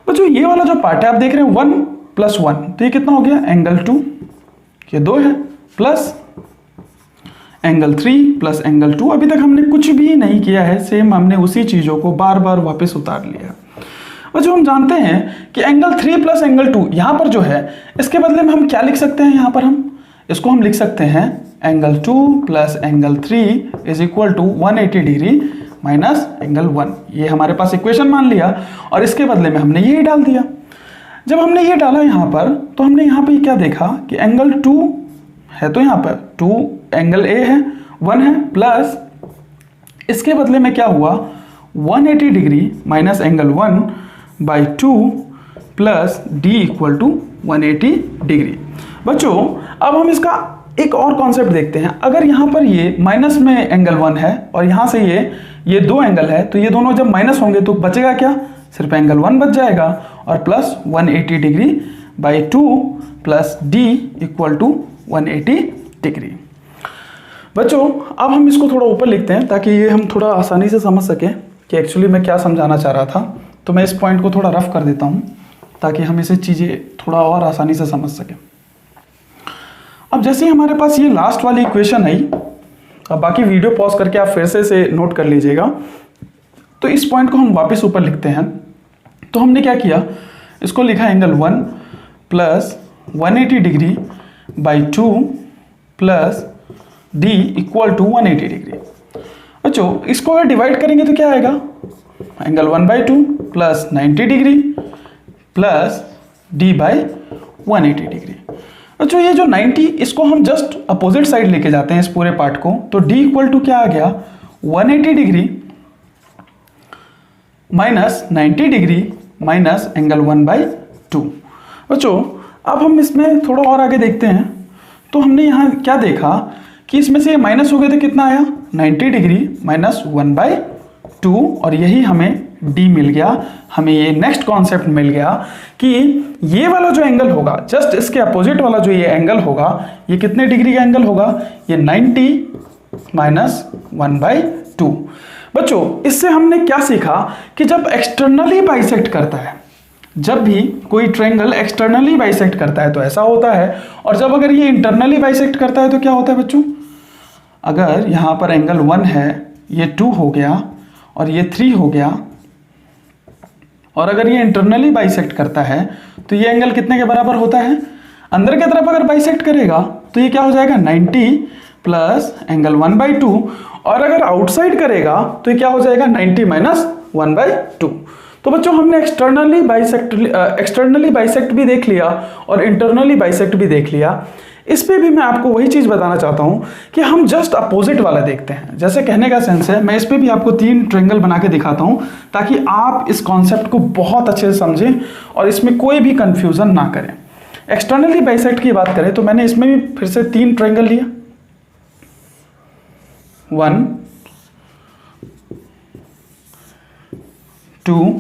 बच्चों ये वाला जो पार्ट है आप देख रहे हैं 1 प्लस 1, तो ये कितना हो गया? एंगल 2, ये 2 है, प्लस एंगल 3 प्लस एंगल 2। अभी तक हमने कुछ भी नहीं किया है, सेम हमने उसी चीज़ों को बार बार वापस उतार लिया। बच्चों हम जानते हैं कि एंगल 3 प्लस एंगल 2 यहाँ पर जो है इसके बदले में हम क्या लिख सकते हैं? यहाँ पर हम इसको हम लिख सकते हैं angle 2 plus angle 3 is equal to 180 degree minus angle 1। ये हमारे पास इक्वेशन मान लिया और इसके बदले में हमने यही डाल दिया। जब हमने ये डाला यहाँ पर तो हमने यहाँ पे क्या देखा कि एंगल 2 है, तो यहाँ पर 2 एंगल ए है, 1 है, प्लस इसके बदले में क्या हुआ? 180 degree minus angle 1/2 plus D equal to 180 degree. बच्चों अब हम इसका एक और कॉन्सेप्ट देखते हैं। अगर यहाँ पर ये माइनस में एंगल 1 है और यहाँ से ये 2 एंगल है, तो ये दोनों जब माइनस होंगे तो बचेगा क्या? सिर्फ एंगल 1 बच जाएगा और plus 180 degree by 2 plus D equal to 180 degree. बच्चों अब हम इसको थोड़ा ऊपर लिखते हैं ताकि ये हम थोड़ा आसानी से समझ सकें कि एक्चुअली मैं क्या समझाना चाह रहा था। तो मैं इस पॉइंट को थोड़ा रफ कर देता हूँ ताकि हम इसे चीज़ें थोड़ा और आसानी से समझ सकें। अब जैसे ही हमारे पास ये लास्ट वाली इक्वेशन आई, अब बाकी वीडियो पॉज करके आप फिर से नोट कर लीजिएगा। तो इस पॉइंट को हम वापस ऊपर लिखते हैं। तो हमने क्या किया? इसको लिखा angle 1 plus 180 degree by 2 plus D equal to 180 degree. बच्चों इसको अगर डिवाइड करेंगे तो क्या आएगा? Angle 1/2 plus 90 degree plus D by 180 degree. बच्चों ये जो 90 इसको हम जस्ट अपोजिट साइड लेके जाते हैं इस पूरे पार्ट को, तो डी इक्वल टू क्या आ गया? 180 degree minus 90 degree minus angle 1/2। बच्चों अब हम इसमें थोड़ा और आगे देखते हैं। तो हमने यहाँ क्या देखा कि इसमें से माइनस हो गए तो कितना आया? 90 डिग्री माइनस 1/2 और यही हमें d मिल गया। हमें ये नेक्स्ट कॉन्सेप्ट मिल गया कि ये वाला जो एंगल होगा, जस्ट इसके अपोजिट वाला जो ये एंगल होगा, ये कितने डिग्री का एंगल होगा? ये 90 माइनस 1/2। बच्चों इससे हमने क्या सीखा कि जब एक्सटर्नली बाइसेक्ट करता है, जब भी कोई ट्रायंगल एक्सटर्नली बाइसेक्ट करता है तो ऐसा होता है, और जब अगर ये इंटरनली बाइसेक्ट करता है तो क्या होता है बच्चों? अगर यहाँ पर एंगल 1 है, ये 2 हो गया और ये 3 हो गया, और अगर ये इंटरनली बाइसेक्ट करता है तो ये एंगल कितने के बराबर होता है? अंदर की तरफ अगर बाइसेक्ट करेगा तो ये क्या हो जाएगा? 90 प्लस एंगल 1/2, और अगर आउटसाइड करेगा तो ये क्या हो जाएगा? 90 माइनस 1/2। तो बच्चों हमने एक्सटर्नली बाइसेक्ट भी देख लिया और इंटरनली बाइसेक्ट भी देख लिया। इस पे भी मैं आपको वही चीज़ बताना चाहता हूँ कि हम जस्ट अपोजिट वाला देखते हैं। जैसे कहने का सेंस है, मैं इस पे भी आपको 3 ट्रायंगल बना के दिखाता हूँ ताकि आप इस कॉन्सेप्ट को बहुत अच्छे से समझें और इसमें कोई भी कंफ्यूजन ना करें। एक्सटर्नली बाइसेक्ट की बात करें तो मैंने इसमें भी फिर से 3 ट्रायंगल लिया, 1 2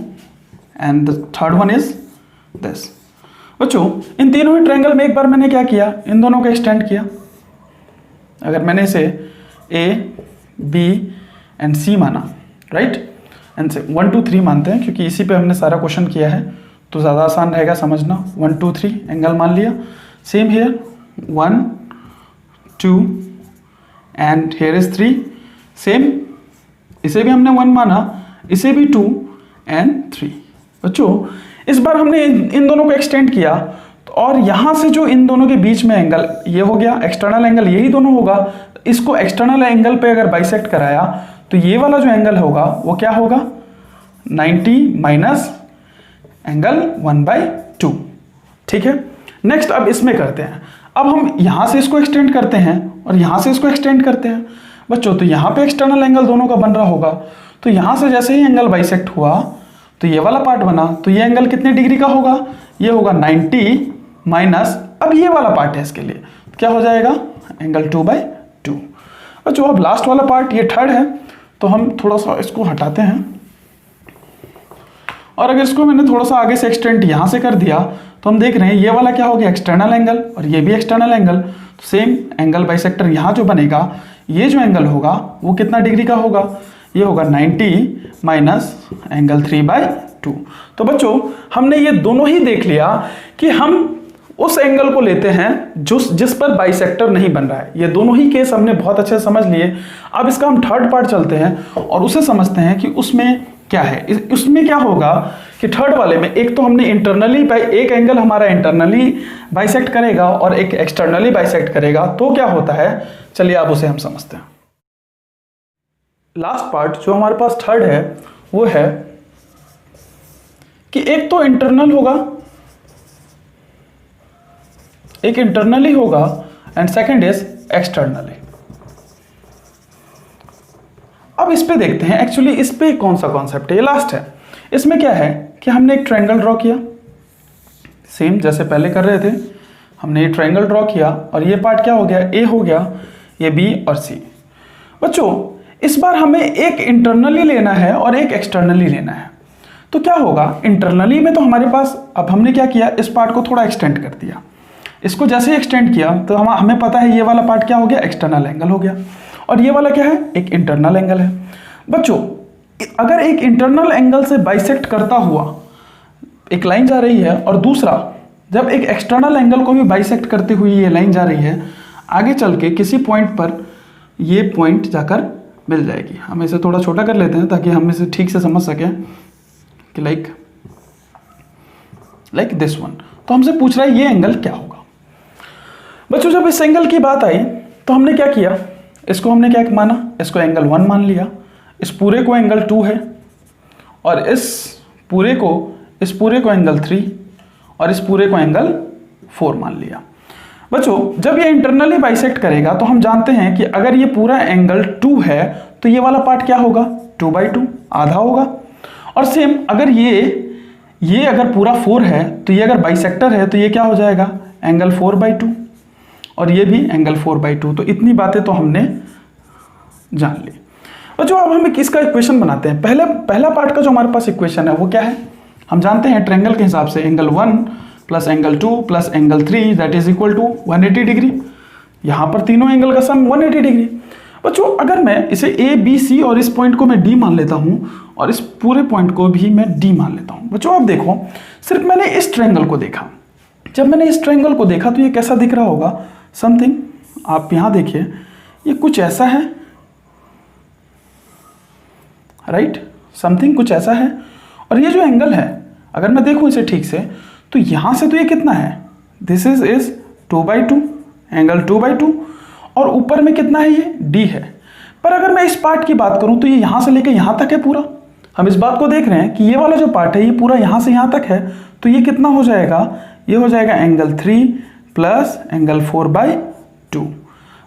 and the third one is this. बच्चों इन तीनों ही ट्रायंगल में एक बार मैंने क्या किया, इन दोनों को एक्सटेंड किया। अगर मैंने इसे ए बी एंड सी माना, राइट, एंड से 1 2 3 मानते हैं क्योंकि इसी पे हमने सारा क्वेश्चन किया है तो ज़्यादा आसान रहेगा समझना। 1 2 3 एंगल मान लिया। Same here 1 2 and here is 3। Same इसे भी हमने 1 माना, इसे भी 2 एंड 3। बच्चों इस बार हमने इन दोनों को एक्सटेंड किया तो और यहाँ से जो इन दोनों के बीच में एंगल ये हो गया एक्सटर्नल एंगल, यही दोनों होगा। इसको एक्सटर्नल एंगल पे अगर बाइसेक्ट कराया तो ये वाला जो एंगल होगा वो क्या होगा, 90 माइनस एंगल 1/2। ठीक है, नेक्स्ट अब इसमें करते हैं। अब हम यहाँ से इसको एक्सटेंड करते हैं और यहाँ से इसको एक्सटेंड करते हैं। बच्चों तो यहाँ पे एक्सटर्नल एंगल दोनों का बन रहा होगा, तो यहाँ से जैसे ही एंगल बाइसेक्ट हुआ तो ये वाला पार्ट बना, तो ये एंगल कितने डिग्री का होगा, ये होगा 90 माइनस अब ये वाला पार्ट है, इसके लिए क्या हो जाएगा एंगल 2/2। बच्चों अब लास्ट वाला पार्ट ये थर्ड है तो हम थोड़ा सा इसको हटाते हैं और अगर इसको मैंने थोड़ा सा आगे से एक्सटेंड यहाँ से कर दिया तो हम देख रहे हैं ये वाला क्या हो गया एक्सटर्नल एंगल और ये भी एक्सटर्नल एंगल। तो सेम एंगल बाइसेक्टर यहाँ जो बनेगा, ये जो एंगल होगा वो कितना डिग्री का होगा, ये होगा 90 माइनस एंगल 3/2। तो बच्चों हमने ये दोनों ही देख लिया कि हम उस एंगल को लेते हैं जिस पर बाइसेक्टर नहीं बन रहा है। ये दोनों ही केस हमने बहुत अच्छे से समझ लिए। अब इसका हम थर्ड पार्ट चलते हैं और उसे समझते हैं कि उसमें क्या है। उसमें क्या होगा कि थर्ड वाले में एक तो हमने इंटरनली एक एंगल हमारा इंटरनली बाइसेक्ट करेगा और एक एक्सटर्नली बाइसेक्ट करेगा, तो क्या होता है चलिए अब उसे हम समझते हैं। लास्ट पार्ट जो हमारे पास थर्ड है वो है कि एक तो इंटरनल होगा, एक इंटरनली होगा एंड सेकंड इज एक्सटर्नली। अब इस पे देखते हैं एक्चुअली इस पे कौन सा कॉन्सेप्ट है, ये लास्ट है। इसमें क्या है कि हमने एक ट्रायंगल ड्रॉ किया, सेम जैसे पहले कर रहे थे, हमने ये ट्रायंगल ड्रॉ किया और ये पार्ट क्या हो गया, ए हो गया, ये बी और सी। बच्चों इस बार हमें एक इंटरनली लेना है और एक एक्सटर्नली लेना है। तो क्या होगा इंटरनली में, तो हमारे पास अब हमने क्या किया, इस पार्ट को थोड़ा एक्सटेंड कर दिया। इसको जैसे ही एक्सटेंड किया तो हमें पता है ये वाला पार्ट क्या हो गया, एक्सटर्नल एंगल हो गया और ये वाला क्या है, एक इंटरनल एंगल है। बच्चों अगर एक इंटरनल एंगल से बाइसेक्ट करता हुआ एक लाइन जा रही है और दूसरा जब एक एक्सटर्नल एंगल को भी बाइसेक्ट करती हुई ये लाइन जा रही है, आगे चल के किसी पॉइंट पर ये पॉइंट जाकर मिल जाएगी। हम इसे थोड़ा छोटा कर लेते हैं ताकि हम इसे ठीक से समझ सकें कि लाइक दिस वन। तो हमसे पूछ रहा है ये एंगल क्या होगा। बच्चों जब इस एंगल की बात आई तो हमने क्या किया, इसको हमने क्या माना, इसको एंगल 1 मान लिया, इस पूरे को एंगल 2 है और इस पूरे को एंगल 3 और इस पूरे को एंगल 4 मान लिया। बच्चों जब ये इंटरनली बाइसेक्ट करेगा तो हम जानते हैं कि अगर ये पूरा एंगल 2 है तो ये वाला पार्ट क्या होगा, 2/2 आधा होगा। और सेम अगर ये अगर पूरा 4 है तो ये अगर बाइसेक्टर है तो ये क्या हो जाएगा, एंगल 4/2 और ये भी एंगल 4/2। तो इतनी बातें तो हमने जान ली। और जो अब हम इसका इक्वेशन बनाते हैं, पहला पार्ट का जो हमारे पास इक्वेशन है वो क्या है, हम जानते हैं ट्रायंगल के हिसाब से angle 1 plus angle 2 plus angle 3 that is equal to 180 degree. यहाँ पर तीनों एंगल का सम 180 डिग्री। बच्चों अगर मैं इसे ए बी सी और इस पॉइंट को मैं डी मान लेता हूँ और इस पूरे पॉइंट को भी मैं डी मान लेता हूँ। बच्चों आप देखो, सिर्फ मैंने इस ट्रायंगल को देखा, जब मैंने इस ट्रायंगल को देखा तो ये कैसा दिख रहा होगा, समथिंग, आप यहाँ देखिए ये कुछ ऐसा है, राइट, समथिंग कुछ ऐसा है। और ये जो एंगल है अगर मैं देखूँ इसे ठीक से तो यहाँ से तो ये कितना है, दिस इज 2/2 एंगल 2/2 और ऊपर में कितना है, ये d है। पर अगर मैं इस पार्ट की बात करूं तो ये यहाँ से लेकर यहाँ तक है पूरा। हम इस बात को देख रहे हैं कि ये वाला जो पार्ट है ये पूरा यहाँ से यहाँ तक है, तो ये कितना हो जाएगा, ये हो जाएगा एंगल 3 प्लस एंगल 4/2।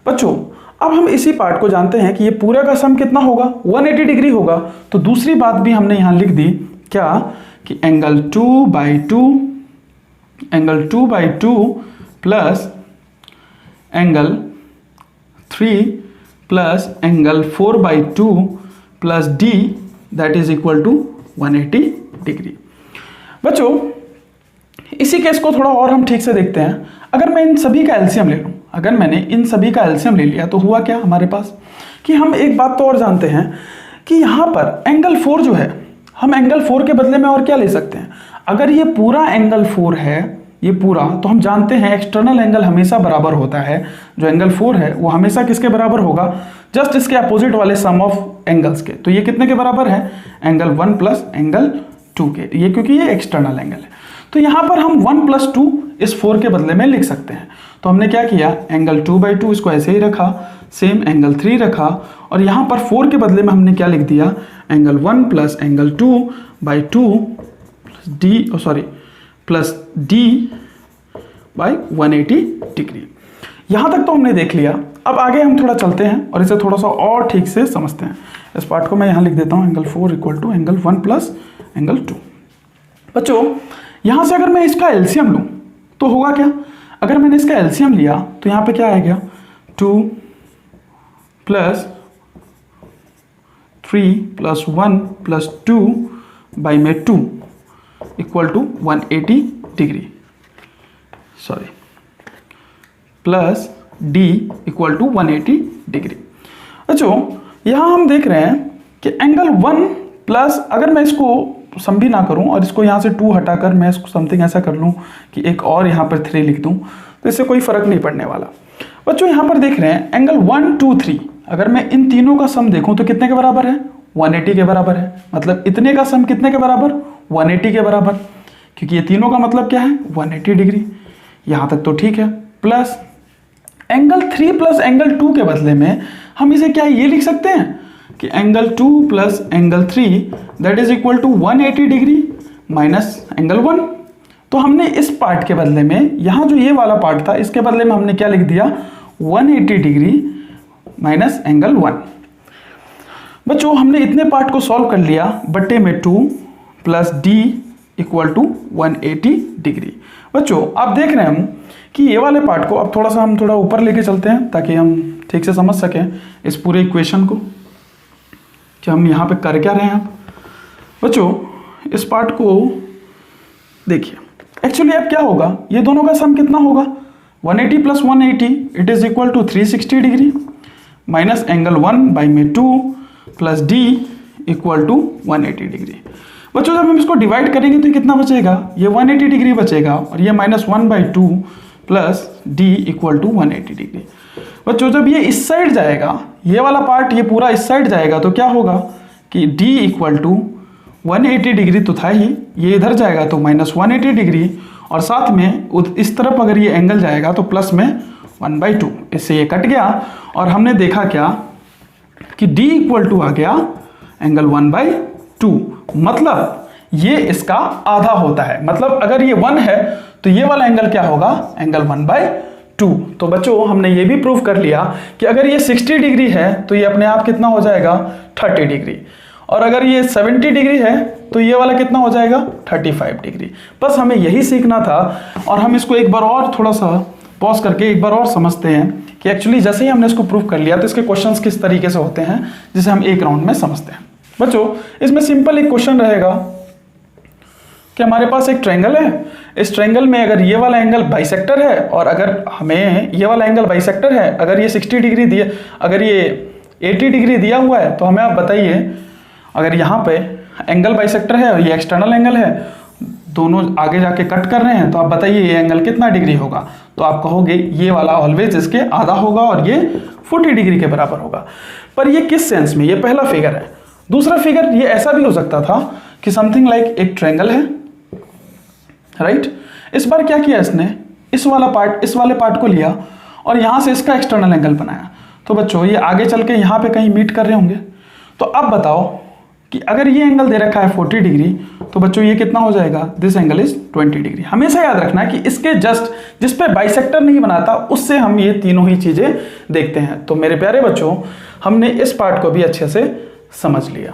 बच्चों अब हम इसी पार्ट को जानते हैं कि ये पूरा का सम कितना होगा, 180 डिग्री होगा। तो दूसरी बात भी हमने यहाँ लिख दी, क्या कि angle 2/2 plus angle 3 plus angle 4/2 plus d that is equal to 180 degree. बच्चों इसी केस को थोड़ा और हम ठीक से देखते हैं। अगर मैं इन सभी का एलसीएम ले लूं, अगर मैंने इन सभी का एलसीएम ले लिया तो हुआ क्या हमारे पास कि हम एक बात तो और जानते हैं कि यहाँ पर एंगल 4 जो है, हम एंगल 4 के बदले में और क्या ले सकते हैं। अगर ये पूरा एंगल 4 है, ये पूरा, तो हम जानते हैं एक्सटर्नल एंगल हमेशा बराबर होता है। जो एंगल 4 है वो हमेशा किसके बराबर होगा, जस्ट इसके अपोजिट वाले सम ऑफ एंगल्स के। तो ये कितने के बराबर है, एंगल 1 प्लस एंगल 2 के, ये क्योंकि ये एक्सटर्नल एंगल है। तो यहाँ पर हम 1 प्लस 2 इस 4 के बदले में लिख सकते हैं। तो हमने क्या किया, एंगल 2/2 इसको ऐसे ही रखा, सेम एंगल 3 रखा, और यहाँ पर 4 के बदले में हमने क्या लिख दिया, angle 1 plus angle 2/2 plus d by 180 degree. यहाँ तक तो हमने देख लिया। अब आगे हम थोड़ा चलते हैं और इसे थोड़ा सा और ठीक से समझते हैं। इस पार्ट को मैं यहाँ लिख देता हूँ, angle 4 equal to angle 1 plus angle 2। बच्चों यहाँ से अगर मैं इसका एलसीएम लूँ तो होगा क्या, अगर मैंने इसका एलसीएम लिया तो यहाँ पे क्या आएगा, 2 प्लस 3 प्लस 1 प्लस 2 बाई में 2 equal to 180 degree, sorry, plus d equal to 180 degree. बच्चों यहाँ हम देख रहे हैं कि एंगल 1 प्लस, अगर मैं इसको सम भी ना करूं और इसको यहाँ से 2 हटाकर मैं इसको समथिंग ऐसा कर लूं कि एक और यहाँ पर 3 लिख दूं, तो इससे कोई फर्क नहीं पड़ने वाला। बच्चों यहाँ पर देख रहे हैं एंगल 1 2 3, अगर मैं इन तीनों का सम देखूं तो कितने के बराबर है, 180 के बराबर है। मतलब इतने का सम कितने के बराबर, 180 के बराबर, क्योंकि ये तीनों का मतलब क्या है, 180 डिग्री। यहाँ तक तो ठीक है। प्लस एंगल 3 प्लस एंगल 2 के बदले में हम इसे क्या ये लिख सकते हैं कि angle 2 plus angle 3 that is equal to 180 degree minus angle 1। तो हमने इस पार्ट के बदले में, यहाँ जो ये वाला पार्ट था इसके बदले में हमने क्या लिख दिया, 180 डिग्री माइनस एंगल 1। बच्चों हमने इतने पार्ट को सॉल्व कर लिया, बट्टे में 2 plus d equal to 180 degree. बच्चों आप देख रहे हैं हम कि ये वाले पार्ट को अब थोड़ा सा हम थोड़ा ऊपर लेके चलते हैं ताकि हम ठीक से समझ सकें इस पूरे इक्वेशन को कि हम यहाँ पे कर क्या रहे हैं। आप बच्चों इस पार्ट को देखिए, एक्चुअली अब क्या होगा, ये दोनों का सम कितना होगा, 180 plus 180 it is equal to 360 degree minus angle 1 by में 2 plus d equal to 180 degree. बच्चों जब हम इसको डिवाइड करेंगे तो कितना बचेगा, ये 180 डिग्री बचेगा और ये minus 1/2 plus d equal to 180 degree. बच्चों जब ये इस साइड जाएगा, ये वाला पार्ट ये पूरा इस साइड जाएगा तो क्या होगा कि d इक्वल टू 180 डिग्री तो था ही, ये इधर जाएगा तो माइनस 180 डिग्री, और साथ में इस तरफ अगर ये एंगल जाएगा तो प्लस में 1/2, इससे ये कट गया और हमने देखा क्या कि d इक्वल टू आ गया एंगल 1/2। मतलब ये इसका आधा होता है, मतलब अगर ये 1 है तो ये वाला एंगल क्या होगा, एंगल 1/2। तो बच्चों हमने ये भी प्रूव कर लिया कि अगर ये 60 डिग्री है तो ये अपने आप कितना हो जाएगा, 30 डिग्री, और अगर ये 70 डिग्री है तो ये वाला कितना हो जाएगा, 35 डिग्री। बस हमें यही सीखना था और हम इसको एक बार और थोड़ा सा पॉज करके एक बार और समझते हैं कि एक्चुअली जैसे ही हमने इसको प्रूव कर लिया तो इसके क्वेश्चंस किस तरीके से होते हैं जिसे हम एक राउंड में समझते हैं। बच्चों इसमें सिंपल एक क्वेश्चन रहेगा कि हमारे पास एक ट्रायंगल है, इस ट्रायंगल में अगर ये वाला एंगल बाइसेक्टर है और अगर हमें ये वाला एंगल बाइसेक्टर है, अगर ये 60 डिग्री दिया, अगर ये 80 डिग्री दिया हुआ है तो हमें आप बताइए, अगर यहाँ पे एंगल बाइसेक्टर है और ये एक्सटर्नल एंगल है, दोनों आगे जाके कट कर रहे हैं, तो आप बताइए ये एंगल कितना डिग्री होगा। तो आप कहोगे ये वाला ऑलवेज इसके आधा होगा और ये 40 डिग्री के बराबर होगा। पर ये किस सेंस में, ये पहला फिगर है। दूसरा फिगर ये ऐसा भी हो सकता था कि समथिंग लाइक एक ट्रायंगल है, राइट। इस बार क्या किया इसने, इस वाले पार्ट को लिया और यहाँ से इसका एक्सटर्नल एंगल बनाया। तो बच्चों ये आगे चल के यहाँ पे कहीं मीट कर रहे होंगे। तो अब बताओ कि अगर ये एंगल दे रखा है 40 डिग्री, तो बच्चों ये कितना हो जाएगा, दिस एंगल इज 20 डिग्री। हमेशा याद रखना कि इसके जस्ट जिस पे बाइसेक्टर नहीं बनाता उससे हम ये तीनों ही चीजें देखते हैं। तो मेरे प्यारे बच्चों, हमने इस पार्ट को भी अच्छे से समझ लिया।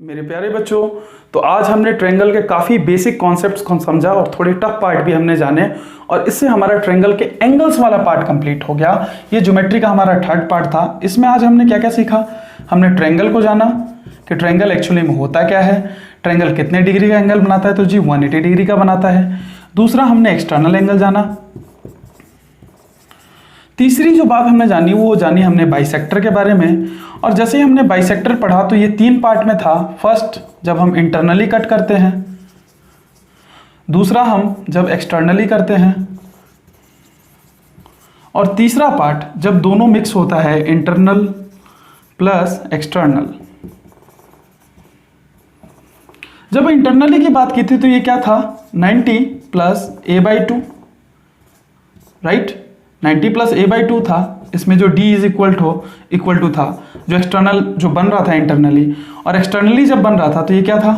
मेरे प्यारे बच्चों, तो आज हमने ट्रायंगल के काफ़ी बेसिक कॉन्सेप्ट्स को समझा और थोड़े टफ पार्ट भी हमने जाने, और इससे हमारा ट्रायंगल के एंगल्स वाला पार्ट कंप्लीट हो गया। ये ज्योमेट्री का हमारा थर्ड पार्ट था। इसमें आज हमने क्या क्या सीखा, हमने ट्रायंगल को जाना कि ट्रायंगल एक्चुअली में होता क्या है, ट्रायंगल कितने डिग्री का एंगल बनाता है, तो जी 180 डिग्री का बनाता है। दूसरा हमने एक्सटर्नल एंगल जाना। तीसरी जो बात हमने जानी वो जानी हमने बाइसेक्टर के बारे में, और जैसे ही हमने बाइसेक्टर पढ़ा तो ये 3 पार्ट में था। फर्स्ट जब हम इंटरनली कट करते हैं, दूसरा हम जब एक्सटर्नली करते हैं, और तीसरा पार्ट जब दोनों मिक्स होता है, इंटरनल प्लस एक्सटर्नल। जब इंटरनली की बात की थी तो ये क्या था, 90 plus a/2, right, 90 plus a/2 था। इसमें जो d इज इक्वल टू था जो एक्सटर्नल जो बन रहा था इंटरनली, और एक्सटर्नली जब बन रहा था तो ये क्या था,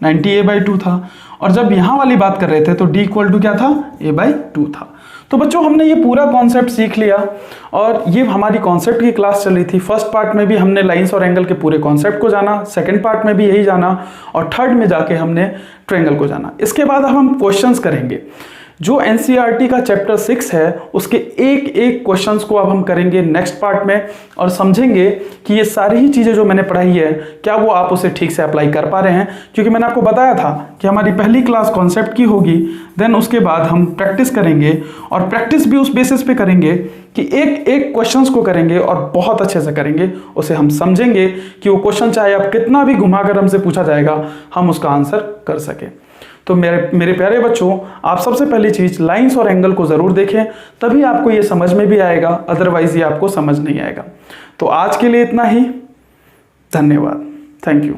90a/2 था। और जब यहाँ वाली बात कर रहे थे तो d इक्वल टू क्या था, a/2 था। तो बच्चों हमने ये पूरा कॉन्सेप्ट सीख लिया, और ये हमारी कॉन्सेप्ट की क्लास चल रही थी। फर्स्ट पार्ट में भी हमने लाइंस और एंगल के पूरे कॉन्सेप्ट को जाना, सेकंड पार्ट में भी यही जाना, और थर्ड में जाके हमने ट्रायंगल को जाना। इसके बाद अब हम क्वेश्चंस करेंगे। जो एनसीईआरटी का चैप्टर 6 है उसके एक एक क्वेश्चंस को अब हम करेंगे नेक्स्ट पार्ट में, और समझेंगे कि ये सारी ही चीज़ें जो मैंने पढ़ाई है क्या वो आप उसे ठीक से अप्लाई कर पा रहे हैं। क्योंकि मैंने आपको बताया था कि हमारी पहली क्लास कॉन्सेप्ट की होगी, देन उसके बाद हम प्रैक्टिस करेंगे, और प्रैक्टिस भी उस बेसिस पे करेंगे कि एक एक क्वेश्चंस को करेंगे और बहुत अच्छे से करेंगे, उसे हम समझेंगे कि वो क्वेश्चन चाहे आप कितना भी घुमाकर हमसे पूछा जाएगा हम उसका आंसर कर सकें। तो मेरे प्यारे बच्चों, आप सबसे पहली चीज़ लाइंस और एंगल को ज़रूर देखें, तभी आपको ये समझ में भी आएगा, अदरवाइज ये आपको समझ नहीं आएगा। तो आज के लिए इतना ही, धन्यवाद, थैंक यू।